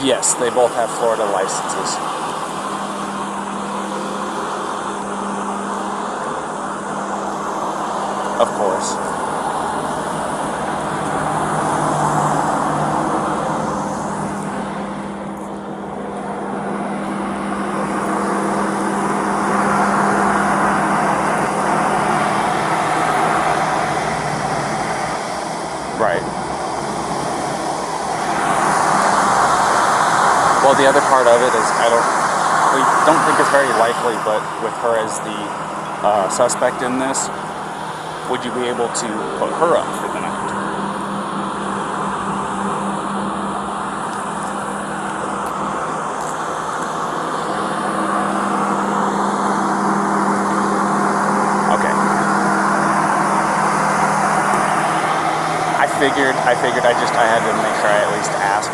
Yes, they both have Florida licenses. Of course. Well, the other part of it is we don't think it's very likely, but with her as the suspect in this, would you be able to put her up for the night? Okay. I figured I had to make sure I at least asked.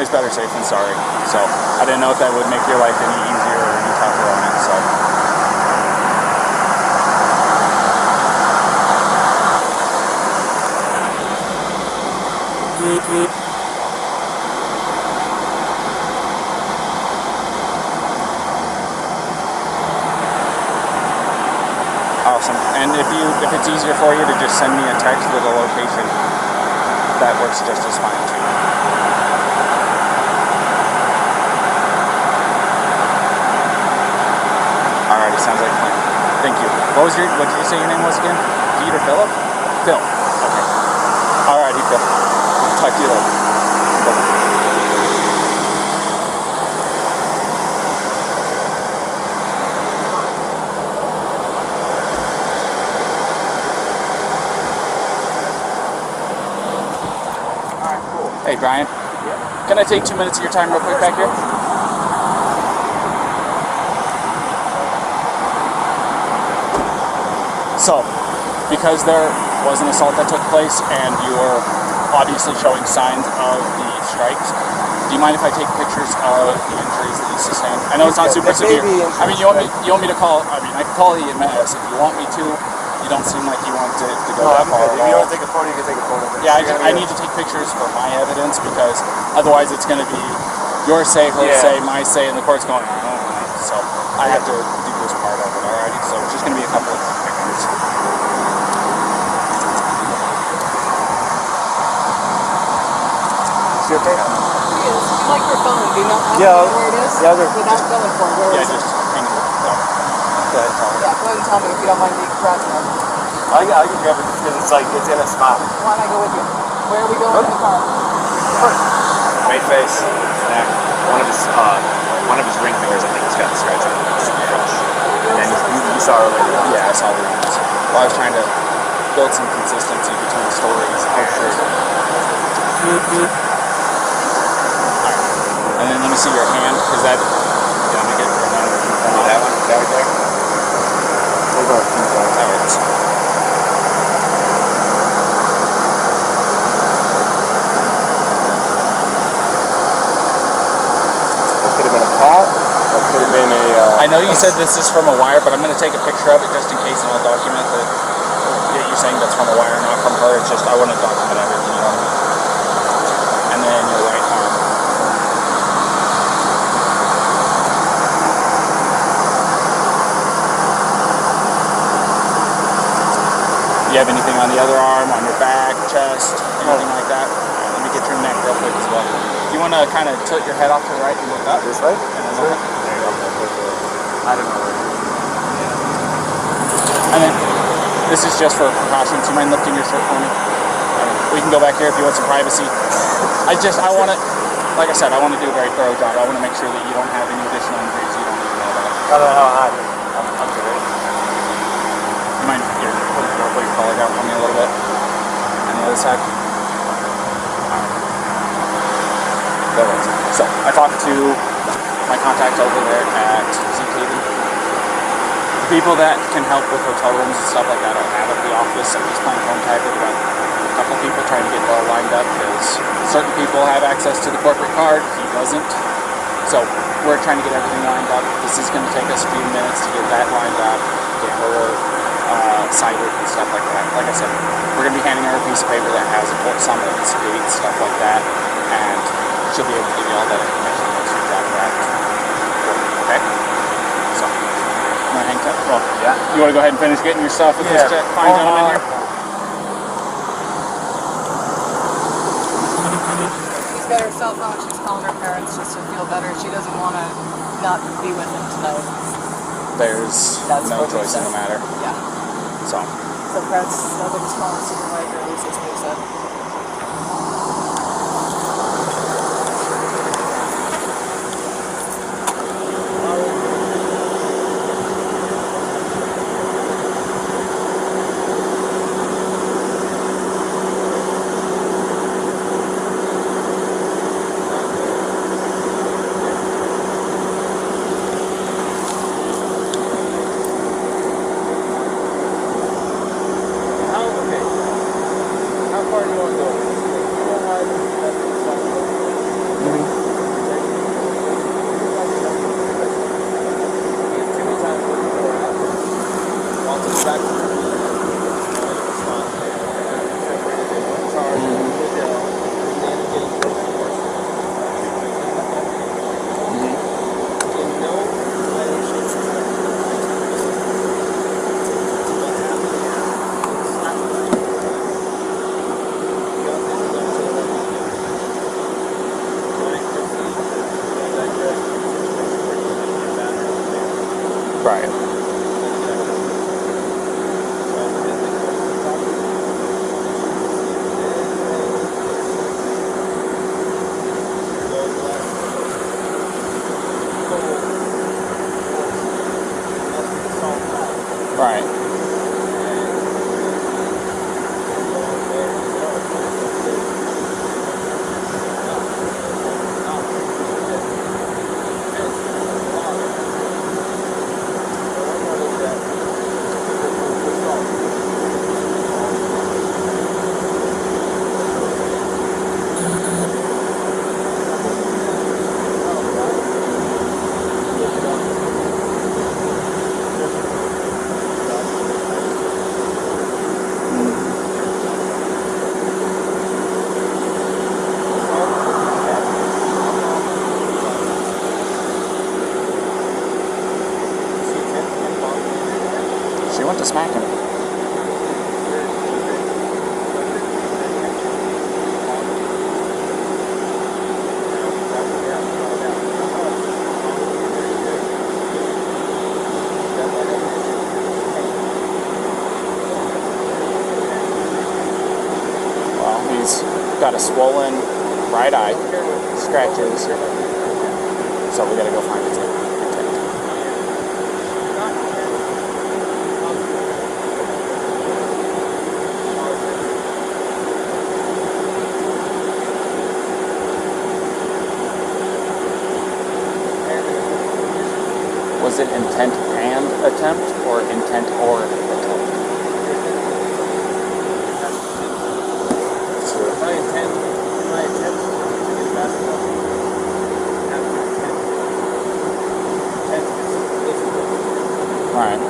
It's better safe than sorry. So I didn't know if that would make your life any easier or any tougher on it. So. Awesome. And if it's easier for you to just send me a text with a location, that works just as fine too. Alrighty, sounds like a plan. Thank you. What did you say your name was again? Pete or Philip? Phil. Okay. Alrighty, Phil. Talk to you later. Bye-bye. Hey, Brian. Yeah. Can I take 2 minutes of your time real quick back here? So, because there was an assault that took place and you're obviously showing signs of the strikes, do you mind if I take pictures of the injuries that you sustained? I know it's not super severe. I mean, you want me to call, I mean, I can call the EMS if you want me to. You don't seem like you want to go that far at all. If you want to take a photo, you can take a photo. Yeah, I need to take pictures for my evidence because otherwise it's going to be your say, her say, my say, and the court's going, so I have to do this part of it, alrighty? So it's just going to be a couple of pictures. Is she okay? Yes. You like your phone, do you not have Yeah, where it is? yeah, Without going for it, where Yeah, is it? just hang it. Go ahead, tell me. Yeah, go ahead and tell me if you don't mind me grabbing it. I can grab it because it's like, it's in a spot. Why don't I go with you? Where are we going in the car? Right face, neck. One of his ring fingers, I think, has got the scratch on it. It's fresh. And then you saw earlier. Yeah, I saw the reviews. Well, I was trying to build some consistency between the stories. Oh, sure. And then let me see your hand, because that, yeah, let me get your hand. That one? That right there? That works. Could have been a pot, or could have been a... I know you said this is from a wire, but I'm going to take a picture of it just in case, and I'll document that you're saying that's from a wire, not from her. It's just I want to document everything, you know what I mean? And then your right arm. Do you have anything on the other arm, on your back, chest, anything like that? Let me get your neck real quick as well. You want to kind of tilt your head off to the right and look up? This way? And then look up. There you go. I don't know. And then, this is just for precautions. Do you mind lifting your shirt for me? We can go back here if you want some privacy. I want to, like I said, I want to do a very thorough job. I want to make sure that you don't have any additional injuries you don't even know about. I don't know how high. I'm good. You mind put your collar down for me a little bit? On the other side? That works. So, I talked to my contact over there at ZKD. People that can help with hotel rooms and stuff like that are out of the office. I'm just playing phone tag with about a couple people trying to get it all lined up because certain people have access to the corporate card, he doesn't. So we're trying to get everything lined up. This is going to take us a few minutes to get that lined up, get her cited and stuff like that. Like I said, we're going to be handing her a piece of paper that has some of its dates, stuff like that, and she'll be able to give you all that information once you drop that. Okay? So, you want to hang tight? Well, Yeah. you want to go ahead and finish getting your stuff with this fine gentleman here? She's got her cell phone, she's calling her parents just to feel better. She doesn't want to not be with him tonight. There's That's no what he choice in said. the matter. Yeah. So, So that's the response supervisor, at least that's what he said. Right. Right. She went to smack him. Well, he's got a swollen right eye, scratches, so we gotta go find it. Was it intent and attempt, or intent or attempt? My attempt to get basketball. Right.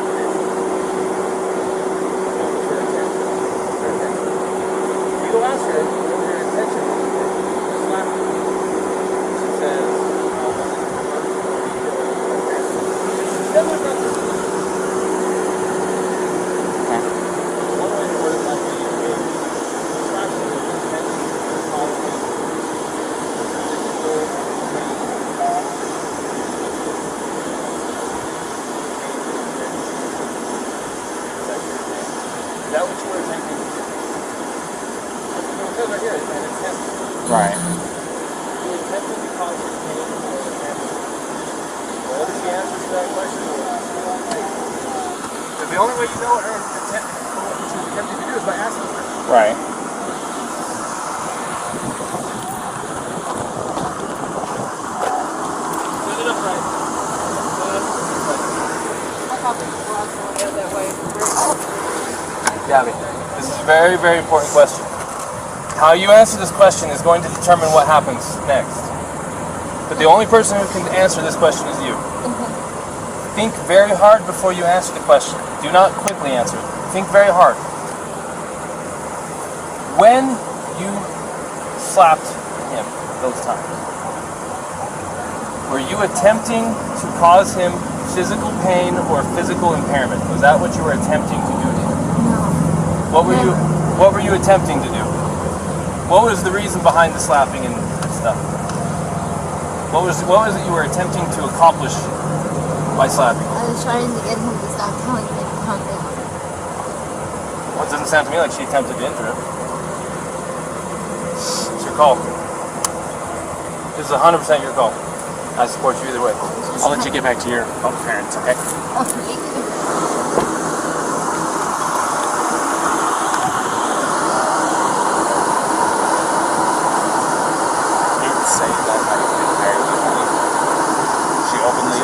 You go ask her what her intention was. She says, is that what you were attempting to do? It says right here, it's an attempt. Right. You attempted to cause her pain or attempt. What is the answer to that question? Because the only way you know what her intent, what she was attempting to do is by asking her. Right. Set it up right. Set it up right. I thought the garage door head that way. Gabby, this is a very, very important question. How you answer this question is going to determine what happens next. But the only person who can answer this question is you. Think very hard before you answer the question. Do not quickly answer it. Think very hard. When you slapped him those times, were you attempting to cause him physical pain or physical impairment? Was that what you were attempting to do to him? What were you attempting to do? What was the reason behind the slapping and stuff? What was it you were attempting to accomplish by slapping? I was trying to get him to stop telling me to calm down. Well, it doesn't sound to me like she attempted to injure him. It's your call. This is 100% your call. I support you either way. I'll let you get back to your parents, okay? Okay. Say that I did very well. She openly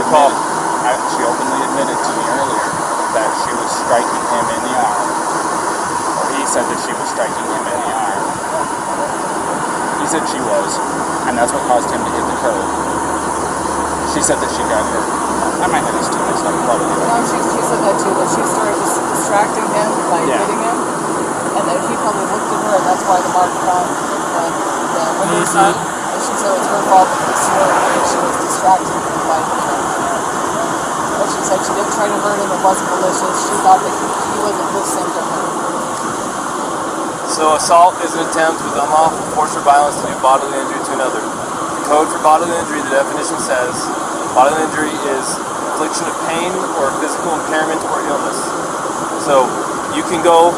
admitted to me earlier that she was striking him in the arm. Or he said that she was striking him in the arm. He said she was, and that's what caused him to hit the curb. She said that she got hurt. I might have these two mixed up, probably. No, she said that too, that she started distracting him by hitting him, and then he probably looked at her, and that's why the mark on the window side. And she said it's her fault because she was distracting him by hitting him. But she said she didn't try to hurt him, it wasn't malicious. She thought that he wasn't listening to her. So assault is an attempt with unlawful force or violence to do bodily injury to another. The code for bodily injury, the definition says, bodily injury is infliction of pain or physical impairment or illness. So you can go.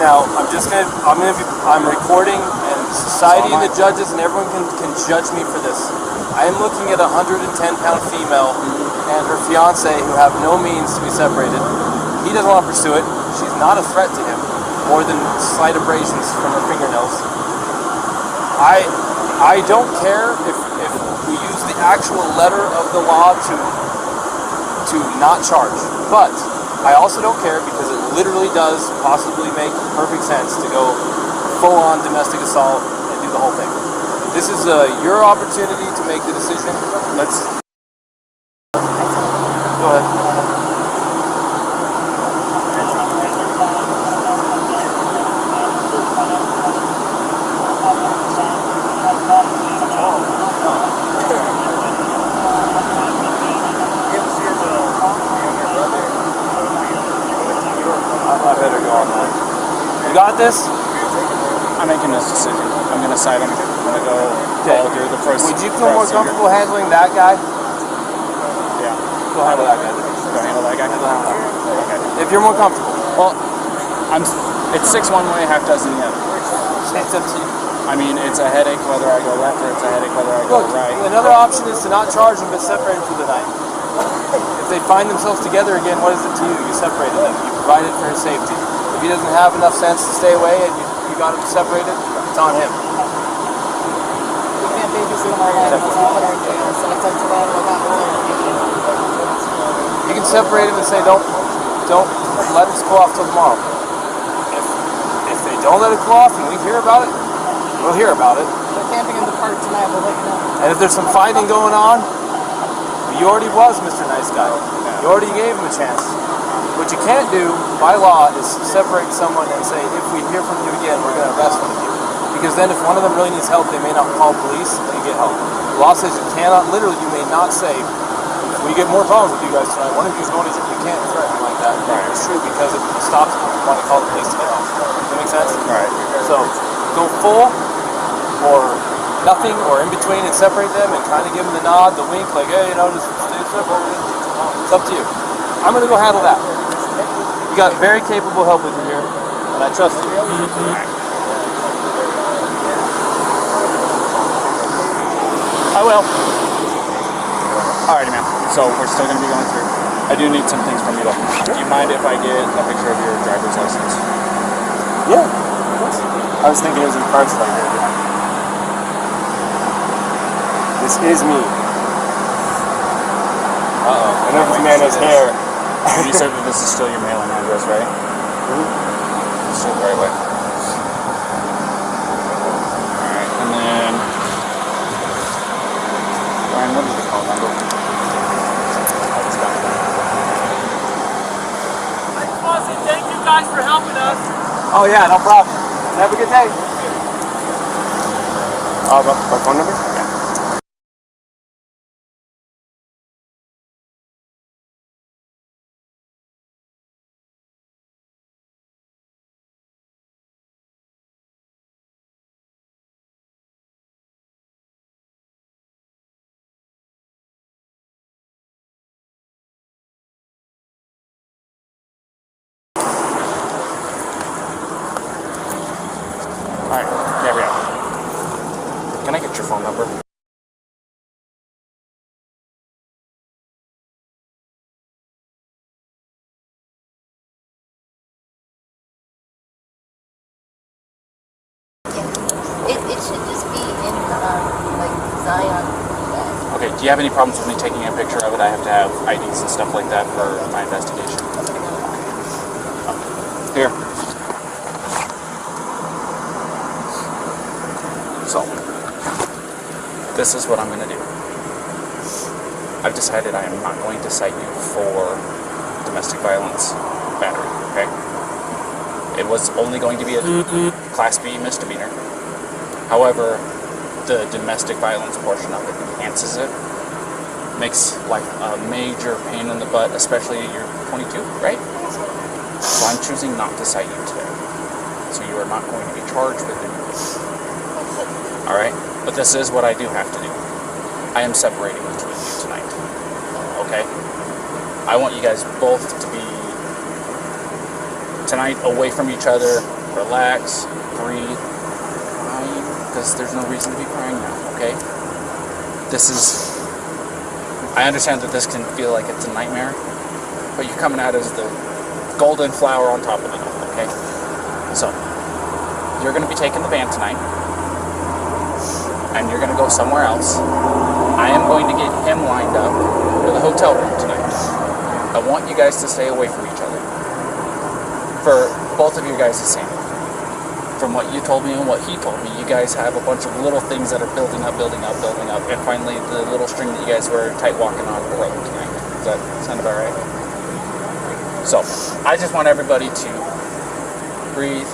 Now I'm recording, and society and the judges and everyone can judge me for this. I am looking at a 110-pound female and her fiance who have no means to be separated. He doesn't want to pursue it. She's not a threat to him, more than slight abrasions from her fingernails. I don't care if we use the actual letter of the law to not charge, but I also don't care because it literally does possibly make perfect sense to go full-on domestic assault and do the whole thing. This is your opportunity to make the decision. Let's go ahead. I better go on that. You got this? I'm making this decision. I'm going to side him. I'm going to go all through the first. Would you feel more comfortable handling that guy? Yeah. Go handle that guy. Go handle that guy? Okay. If you're more comfortable. Well, it's 6 one way, half dozen the other. It's up to you. I mean, it's a headache whether I go left or it's a headache whether I go right. Another option is to not charge them but separate them for the night. If they find themselves together again, what is it to you? You separated them. You provided for his safety. If he doesn't have enough sense to stay away and you got him separated, it's on him. We can't babysit them all night. That's not what our jail is. It's up to them what happens. You can separate him and say, don't let us go off till tomorrow. If they don't let it go off and we hear about it, we'll hear about it. They're camping in the park tonight. We'll let you know. And if there's some fighting going on, you already was Mr. Nice Guy. You already gave him a chance. What you can't do by law is separate someone and say, if we hear from you again, we're going to arrest one of you. Because then if one of them really needs help, they may not call police and get help. The law says you cannot, literally, you may not say, if we get more problems with you guys tonight, one of you is going to jail. You can't threaten like that. Right. It's true because it stops people from wanting to call the police to get help. Does that make sense? Right. So go full or nothing or in between and separate them and kind of give them the nod, the wink, like, hey, just stay separated. It's up to you. I'm going to go handle that. You got very capable help with you here, and I trust you. I will. Alrighty, man. So we're still going to be going through. I do need some things from you, though. Do you mind if I get a picture of your driver's license? Yeah, of course. I was thinking it was in parts like that. This is me. Uh-oh. I know this man has hair. You said that this is still your mailing address, right? Mm-hmm. Still the right way. Alright, and then... Brian, what is your phone number? I just want to say thank you guys for helping us. Oh yeah, no problem. Have a good day. My phone number? Yeah. Alright, Gabrielle. Can I get your phone number? It should just be in Zion. Okay, do you have any problems with me taking a picture of it? I have to have IDs and stuff like that for my investigation. Here. So, this is what I'm going to do. I've decided I am not going to cite you for domestic violence battery, okay? It was only going to be a Class B misdemeanor. However, the domestic violence portion of it enhances it. Makes life a major pain in the butt, especially you're 22, right? So I'm choosing not to cite you today. So you are not going to be charged with anything. Alright? But this is what I do have to do. I am separating the two of you tonight. okay? I want you guys both to be tonight away from each other, relax, breathe, crying, because there's no reason to be crying now, okay? I understand that this can feel like it's a nightmare, but you're coming out as the golden flower on top of it, okay? So, you're going to be taking the van tonight, and you're going to go somewhere else. I am going to get him lined up with a hotel room tonight. I want you guys to stay away from each other. For both of you guys' sake. From what you told me and what he told me, you guys have a bunch of little things that are building up, and finally the little string that you guys were tight walking on the road tonight. Does that sound about right? So, I just want everybody to breathe,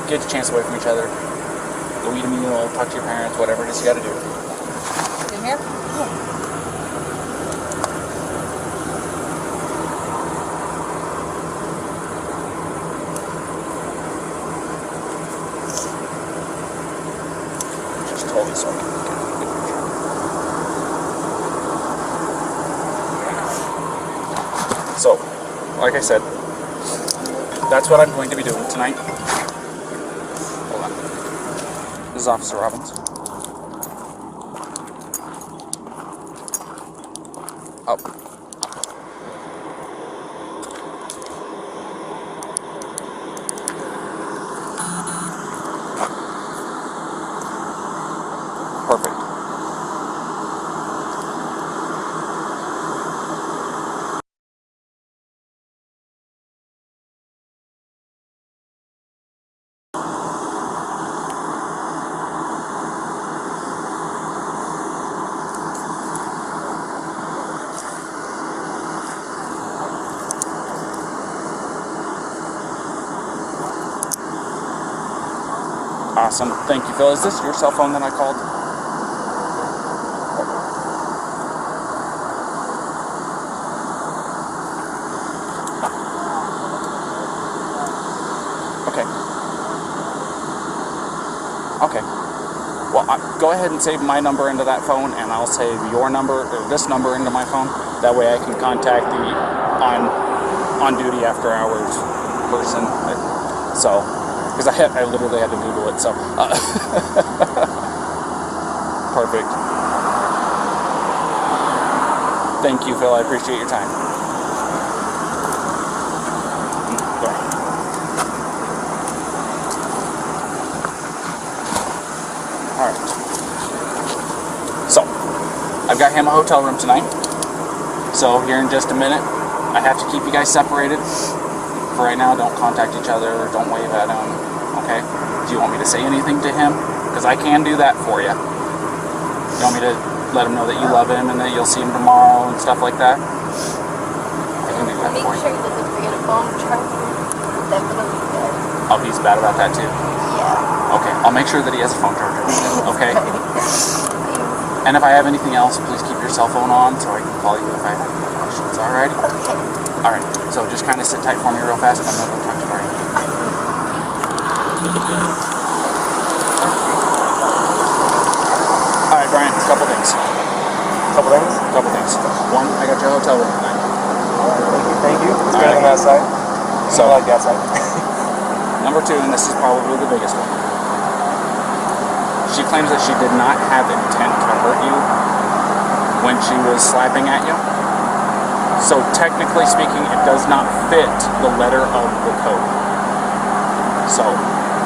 get a chance away from each other, go eat a meal, talk to your parents, whatever it is you gotta do. In here? Just totally so I can get a good picture. So, like I said, that's what I'm going to be doing tonight. Hold on. This is Officer Robbins. Up. Perfect. Awesome. Thank you, Phil. Is this your cell phone that I called? Okay. Okay. Well, go ahead and save my number into that phone, and I'll save your number, or this number, into my phone. That way I can contact the on duty after hours person. So, because I literally had to Google it, so. Perfect. Thank you, Phil. I appreciate your time. Go ahead. Alright. So, I've got him a hotel room tonight. So, here in just a minute, I have to keep you guys separated. For right now, don't contact each other, don't wave at him, okay? Do you want me to say anything to him? Because I can do that for you. You want me to let him know that you love him and that you'll see him tomorrow and stuff like that? I can do that Make for you. sure he doesn't forget a phone charger. Definitely good. Oh, he's bad about that too? Yeah. Okay, I'll make sure that he has a phone charger, okay? And if I have anything else, please keep your cell phone on so I can call you if I have any questions, alrighty? Okay. Alright, so just kind of sit tight for me real fast. I'm going to go talk to Brian. Alright, Brian, a couple things. Couple things. One, I got your hotel room tonight. Thank you. It's better Alright. than outside. So, I like the outside. number two, and this is probably the biggest one. She claims that she did not have intent to hurt you when she was slapping at you. So technically speaking, it does not fit the letter of the code. So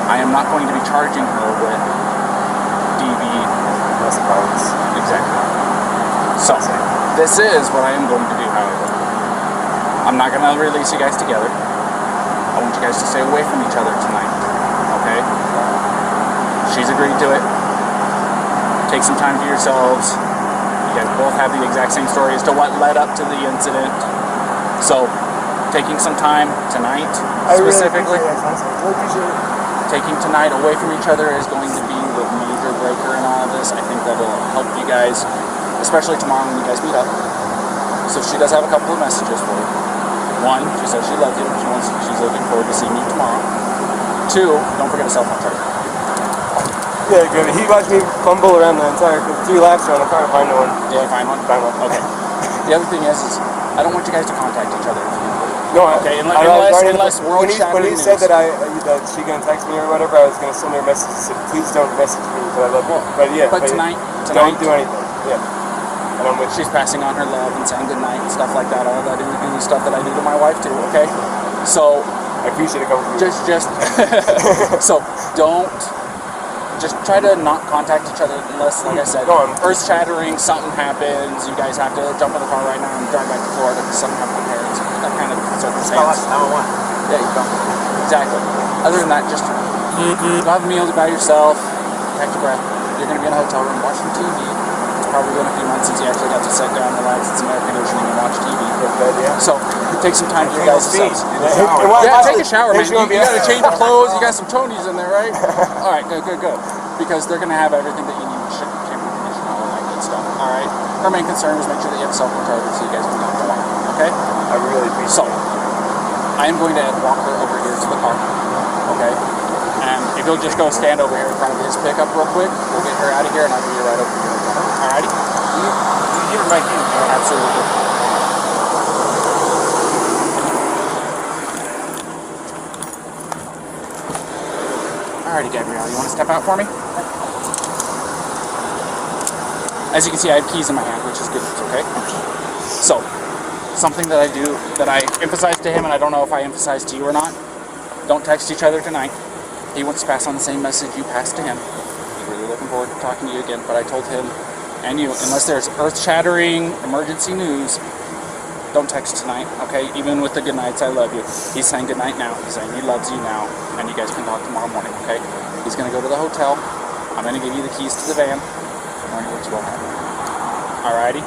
I am not going to be charging her with DV. That's violence. Exactly. So this is what I am going to do, however. I'm not going to release you guys together. I want you guys to stay away from each other tonight. Okay? She's agreed to it. Take some time to yourselves. You guys both have the exact same story as to what led up to the incident. So, taking some time tonight, specifically, Really appreciate it. taking tonight away from each other is going to be the major breaker in all of this. I think that'll help you guys, especially tomorrow when you guys meet up. So she does have a couple of messages for you. One, she says she loves you. She's looking forward to seeing you tomorrow. Two, don't forget a cell phone charger. Yeah, Gabby. He watched me fumble around the entire 3 laps around the car to find no one. Did you find one? Find one. Okay. The other thing is I don't want you guys to contact each other. No, Okay, when unless he said that she gonna text me or whatever, I was gonna send her a message that said, please don't message me, but I love you. But tonight, don't do anything. Yeah. And I'm with she's passing on her love and saying goodnight and stuff like that. All that any stuff that I do to my wife too. Okay, so I appreciate it coming from you. just so don't. Just try to not contact each other unless, like I said, earth shattering, something happens, you guys have to jump in the car right now and drive back to Florida because something happened with parents. That kind of circumstance. Yeah, you don't. Exactly. Other than that, just go have a meal by yourself, catch your breath. You're going to be in a hotel room watching TV. It's probably been a few months since you actually got to sit down, relax, it's some air conditioning, and watch TV. So take some time for you guys to yeah, take a shower, man. You got to change your clothes. You got some chonies in there, right? All right, good. Because they're going to have everything that you need, camera conditioning, all that good stuff. All right. Our main concern is make sure that you have self-control so you guys can talk tomorrow. Okay? I really appreciate it. So I am going to walk her over here to the car. Okay? And if you'll just go stand over here in front of his pickup real quick, we'll get her out of here and I'll give you right over here. Alrighty? You right here. Absolutely. Alrighty, Gabrielle, you want to step out for me? As you can see, I have keys in my hand, which is good, okay? So, something that I do, that I emphasize to him, and I don't know if I emphasize to you or not, don't text each other tonight. He wants to pass on the same message you passed to him. He's really looking forward to talking to you again, but I told him and you, unless there's earth-shattering emergency news, don't text tonight, okay? Even with the good nights, I love you. He's saying good night now. He's saying he loves you now, and you guys can talk tomorrow morning, okay? He's going to go to the hotel. I'm going to give you the keys to the van. Which will happen. Alrighty?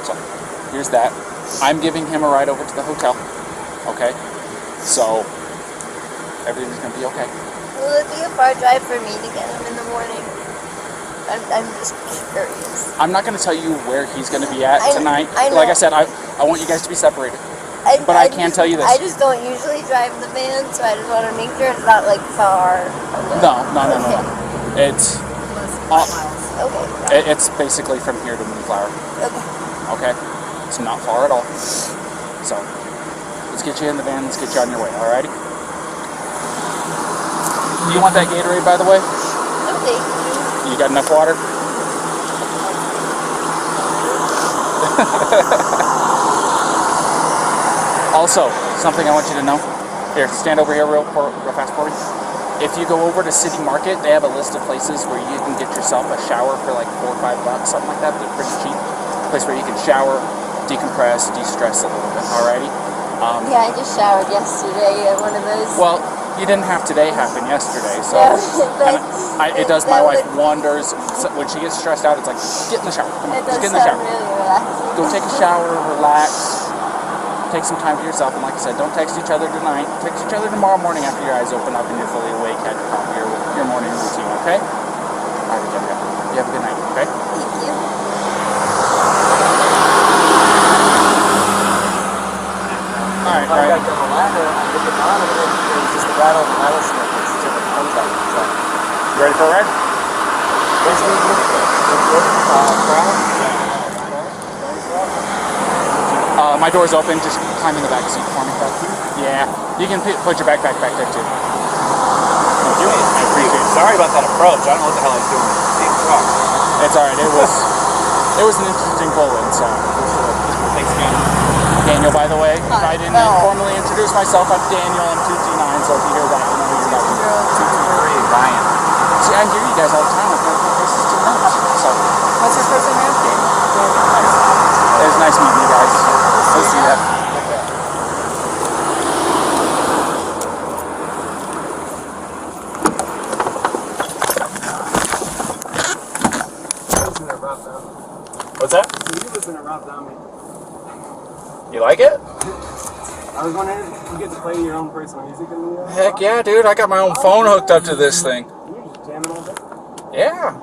So, here's that. I'm giving him a ride over to the hotel, okay? So, everything's going to be okay. Will it be a far drive for me to get him in the morning? I'm just curious. I'm not going to tell you where he's going to be at tonight. I know. Like I said, I want you guys to be separated. But I can tell you this. I just don't usually drive the van, so I just want to make sure it's not like far away. No. It's Okay. it's basically from here to Moonflower. Okay. Okay? It's not far at all. So, let's get you in the van. Let's get you on your way. Alrighty? Do you want that Gatorade, by the way? Okay. You got enough water? Also, something I want you to know. Here, stand over here real fast for me. If you go over to City Market, they have a list of places where you can get yourself a shower for like $4 or $5, something like that. They're pretty cheap. A place where you can shower, decompress, de-stress a little bit. Alrighty? Yeah, I just showered yesterday at one of those. Well, you didn't have today happen yesterday, so it does my wife wonders. When she gets stressed out, it's like, get in the shower. Come on, It does just get in the shower. sound really relaxing. Go take a shower, relax, take some time for yourself, and like I said, don't text each other tonight. Text each other tomorrow morning after your eyes open up and you're fully awake, had your coffee, your morning routine, okay? All right, Gabrielle. You have a good night, okay? Thank you. All right. I got the ladder, I get the bottom of it, it's just the rattle of the rattlesnake. It's just a contact. So, You ready for a ride? My door's open. Just climb in the back seat for me. Yeah, you can put your backpack back there too. Thank you. I appreciate it. Sorry about that approach. I don't know what the hell I was doing. It's all right. It was an interesting pull-in. So Thanks again. Daniel, by the way, if I didn't No. formally introduce myself, I'm Daniel. I'm 2T9. So if you hear that, you know who you're talking to. Brian. See, I hear you guys all the time. I've got this is too much. So What's your first name? it was nice meeting you guys. We'll see you. What's that? You listen to Rob Zombie. You like it? I was wondering if you get to play your own personal music in the Heck yeah, dude. I got my own phone hooked up to this thing. You just jamming all day? Yeah.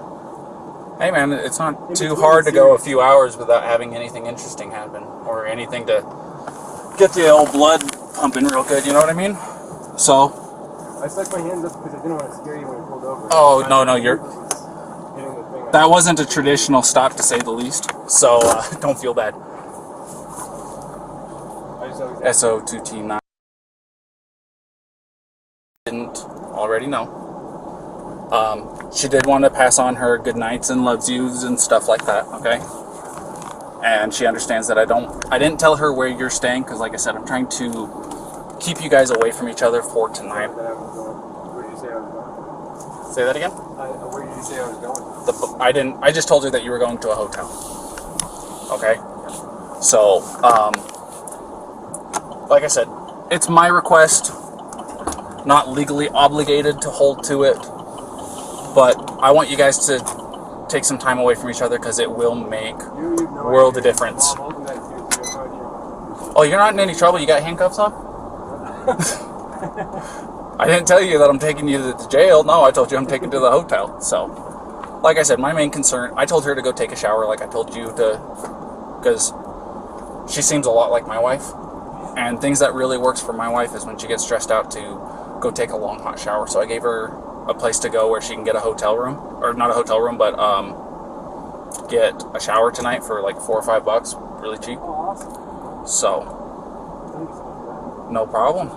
Hey, man, it's not too hard to go a few hours without having anything interesting happen or anything to get the old blood pumping real good, you know what I mean? So. I stuck my hands up because I didn't want to scare you when you pulled over. Oh, no, you're. Hitting the thing. That wasn't a traditional stop, to say the least. So, don't feel bad. SO2T9. Didn't already know. She did want to pass on her good nights and loves yous and stuff like that, okay? And she understands that I didn't tell her where you're staying because, like I said, I'm trying to keep you guys away from each other for tonight. Where did you say I was going? Say that again? Where did you say I was going? I just told her that you were going to a hotel. Okay? So, like I said, it's my request, not legally obligated to hold to it, but I want you guys to take some time away from each other because it will make world of difference. Oh, you're not in any trouble? You got handcuffs on? I didn't tell you that I'm taking you to the jail. No, I told you I'm taking you to the hotel. So, like I said, my main concern, I told her to go take a shower like I told you to, because she seems a lot like my wife. And things that really works for my wife is when she gets stressed out to go take a long hot shower. So I gave her a place to go where she can get a hotel room, or not a hotel room, but get a shower tonight for like $4 or $5, really cheap. So, no problem.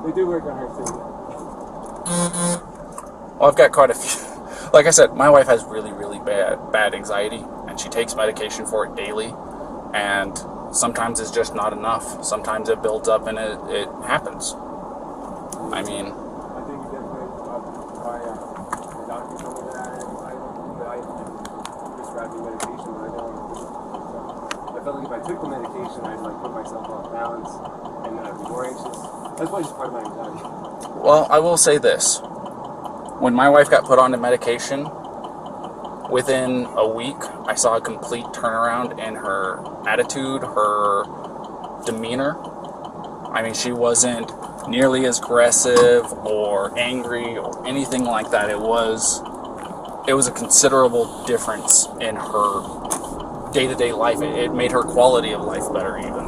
They do work on her too. Well, I've got quite a few. Like I said, my wife has really, really bad anxiety, and she takes medication for it daily, and sometimes it's just not enough. Sometimes it builds up and it happens. I mean, I think definitely my doctor told me that I prescribed me medication, but I felt like if I took the medication, I'd like put myself off balance, and then I'd be more anxious. That's probably just part of my anxiety. well, I will say this. When my wife got put on the medication, within a week, I saw a complete turnaround in her attitude, her demeanor. I mean, she wasn't nearly as aggressive or angry or anything like that. It was a considerable difference in her day-to-day life. It made her quality of life better even.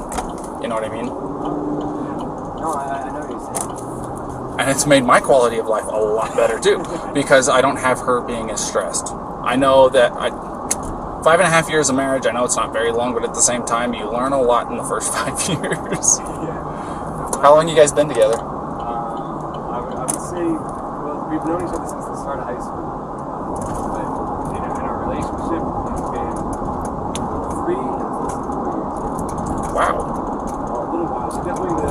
You know what I mean? No, I know what you're saying. And it's made my quality of life a lot better too, because I don't have her being as stressed. I know that 5.5 years of marriage, I know it's not very long, but at the same time, you learn a lot in the first 5 years. How long you guys been together? I would say, well, we've known each other since the start of high school. But in our relationship, it's been 3 and close to 4 years. Wow. A little while. So definitely the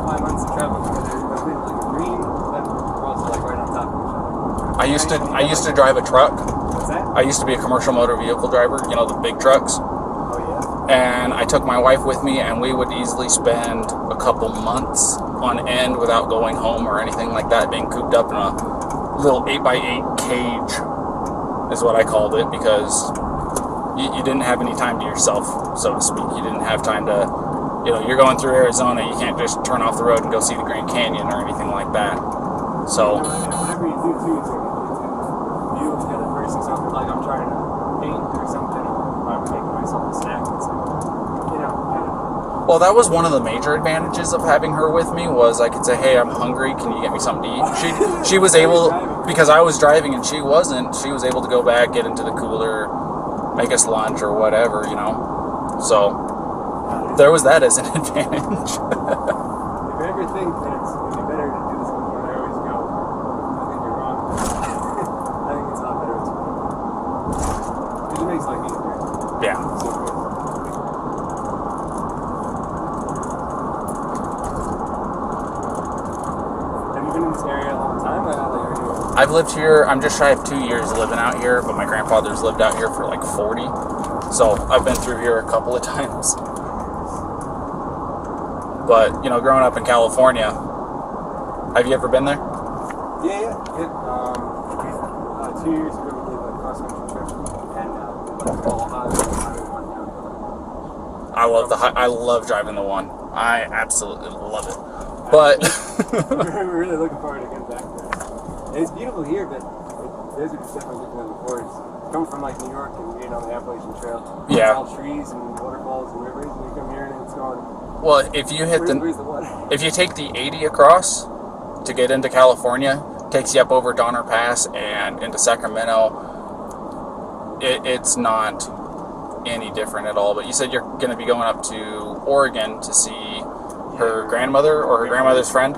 5 months of travel together, we've been like green, but we're also like right on top of each other. I used to drive a truck. What's that? I used to be a commercial motor vehicle driver, you know, the big trucks. Oh, And I took my wife with me, and we would easily spend a couple months on end without going home or anything like that, being cooped up in a little 8x8 cage is what I called it, because you didn't have any time to yourself, so to speak. You didn't have time to, you know, you're going through Arizona, you can't just turn off the road and go see the Grand Canyon or anything like that. So, whatever you do too, it's you as the other person. So if like I'm trying to paint or something, or I'm making myself a snack, it's like, you know, I don't know. well, that was one of the major advantages of having her with me, was I could say, hey, I'm hungry, can you get me something to eat? She was able, because I was driving and she wasn't, she was able to go back, get into the cooler, make us lunch or whatever, you know. So, there was that as an advantage. If you ever think that it'd be better to do this before I always go, I think you're wrong. I think it's a lot better to do. Because it makes life easier. Yeah. So good. Have you been in this area a long time? I've lived here, I'm just shy of 2 years living out here, but my grandfather's lived out here for like 40. So I've been through here a couple of times. But, you know, growing up in California, have you ever been there? Yeah. 2 years ago we did a cross-country trip, and I love driving the one. I absolutely love it. But we're really looking forward to getting back there. And it's beautiful here, but those are just definitely different than the forest. Coming from like New York and the Appalachian Trail, Yeah. It's all trees and waterfalls and rivers, and you come here and it's going. well, if you hit Where's the water? if you take the 80 across to get into California, takes you up over Donner Pass and into Sacramento. It's not any different at all. But you said you're going to be going up to Oregon to see her grandmother or her grandmother's friend.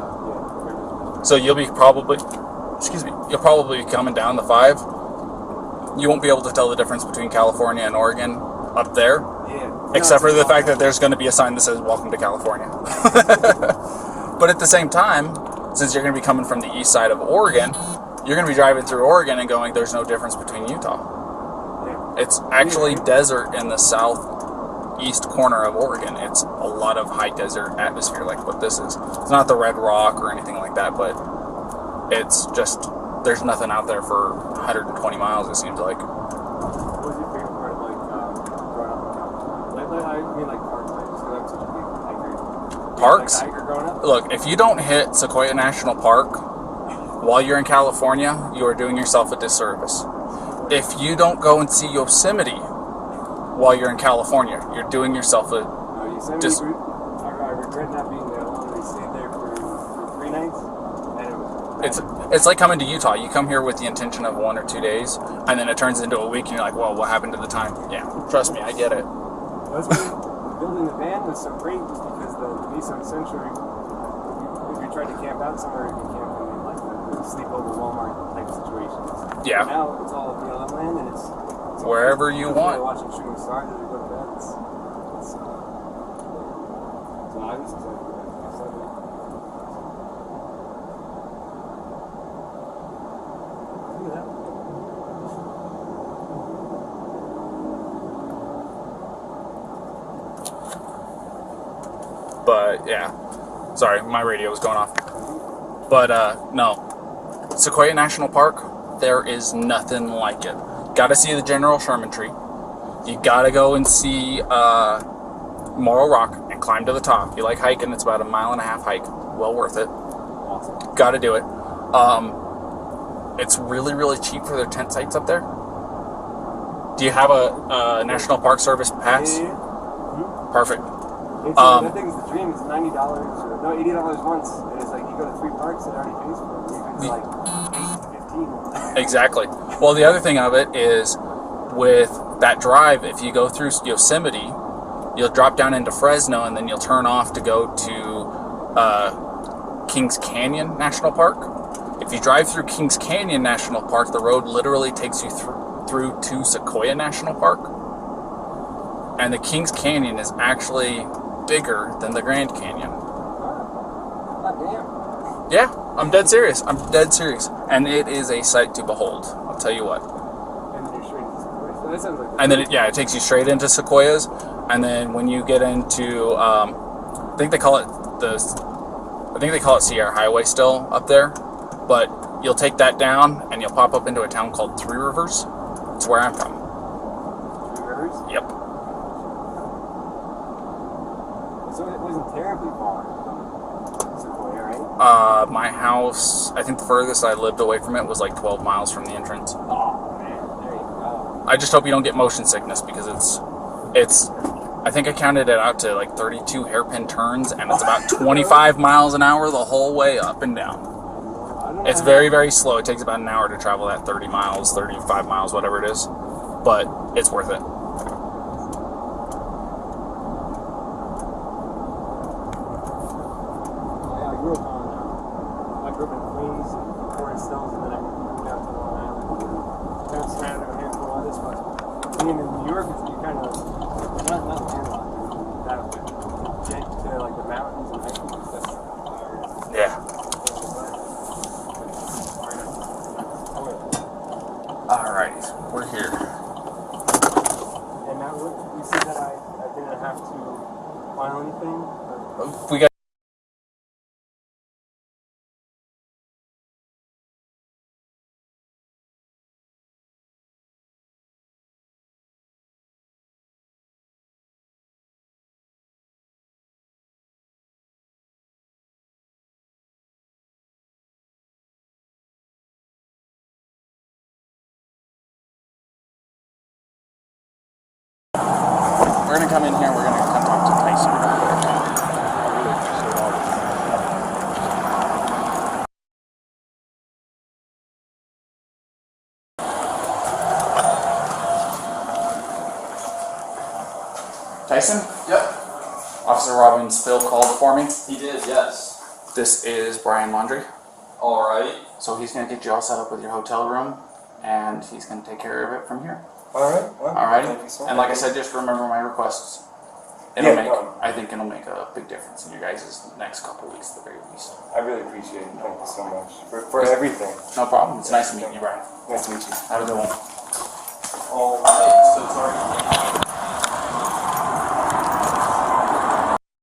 So you'll be probably, you'll probably be coming down the 5. You won't be able to tell the difference between California and Oregon up there. Yeah. Except for the fact that there's going to be a sign that says "Welcome to California." But at the same time, since you're going to be coming from the east side of Oregon, you're going to be driving through Oregon and going, "There's no difference between Utah." Yeah. It's actually desert in the southeast corner of Oregon. It's a lot of high desert atmosphere like what this is. It's not the Red Rock or anything like that, but it's just, there's nothing out there for 120 miles, it seems like. What was your favorite part of like growing up in California? I mean like parks. I just I'm such a big hiker. Parks? Like hiker growing up? Look, if you don't hit Sequoia National Park while you're in California, you are doing yourself a disservice. If you don't go and see Yosemite while you're in California, you're doing yourself a Yosemite, I regret not being there alone. We stayed there for 3 nights, and it was it's like coming to Utah. You come here with the intention of 1 or 2 days, and then it turns into a week, and you're like, well, what happened to the time? Yeah, trust me, I get it. That's why building the van was so great, just because the Nissan Sentra, if you tried to camp out somewhere, you can camp in like the sleepover Walmart type situations. Yeah. Now it's all BLM land, and it's Wherever you want. Watching shooting stars as we go to bed. So I was excited for that. Look at that. But yeah, sorry, my radio was going off. But no, Sequoia National Park, there is nothing like it. Gotta see the General Sherman tree. You gotta go and see Morro Rock and climb to the top. If you like hiking, it's about a 1.5 mile hike. Well worth it. Awesome. Gotta do it. It's really, really cheap for their tent sites up there. Do you have a National Park Service pass? Yeah. Perfect. That thing's the dream. It's $90 or no, $80 once, and it's like you go to 3 parks, it already pays for it. It's like 8 to 15. Exactly. Well, the other thing of it is with that drive, if you go through Yosemite, you'll drop down into Fresno, and then you'll turn off to go to Kings Canyon National Park. If you drive through Kings Canyon National Park, the road literally takes you through to Sequoia National Park. And the Kings Canyon is actually bigger than the Grand Canyon. God damn. Yeah, I'm dead serious. And it is a sight to behold. I'll tell you what. And then you're straight into Sequoia. So that sounds like And then it takes you straight into Sequoias. And then when you get into, I think they call it Sierra Highway still up there. But you'll take that down and you'll pop up into a town called Three Rivers. It's where I'm from. Three Rivers? Yep. So it wasn't terribly far from Sequoia, right? My house, I think the furthest I lived away from it was like 12 miles from the entrance. Oh, man. There you go. I just hope you don't get motion sickness because it's I think I counted it out to like 32 hairpin turns, and it's about 25 miles an hour the whole way up and down. It's very, very slow. It takes about an hour to travel that 30 miles, 35 miles, whatever it is. But it's worth it. I grew up in Queens and Forest Hills, and then I moved out to Long Island. Kind of surrounded with a handful of others, but being in New York, you kind of not landlocked. That get to like the mountains and hiking. Yeah. Alrighty, we're here. And now you see that I didn't have to file anything? We got. We're gonna come in here. We're gonna come talk to Tyson. Dyson? Yep. Officer Robbins Phil called for me. He did, yes. This is Brian Laundrie. Alright. So he's going to get you all set up with your hotel room, and he's going to take care of it from here. All right. Well, Alrighty? thank you so And much. like I said, just remember my requests. I think it'll make a big difference in your guys' next couple weeks at the very least. I really appreciate it. Thank you so much for everything. No problem. It's nice meeting you, Brian. Nice to meet you. Have a good one. Alright, so it's already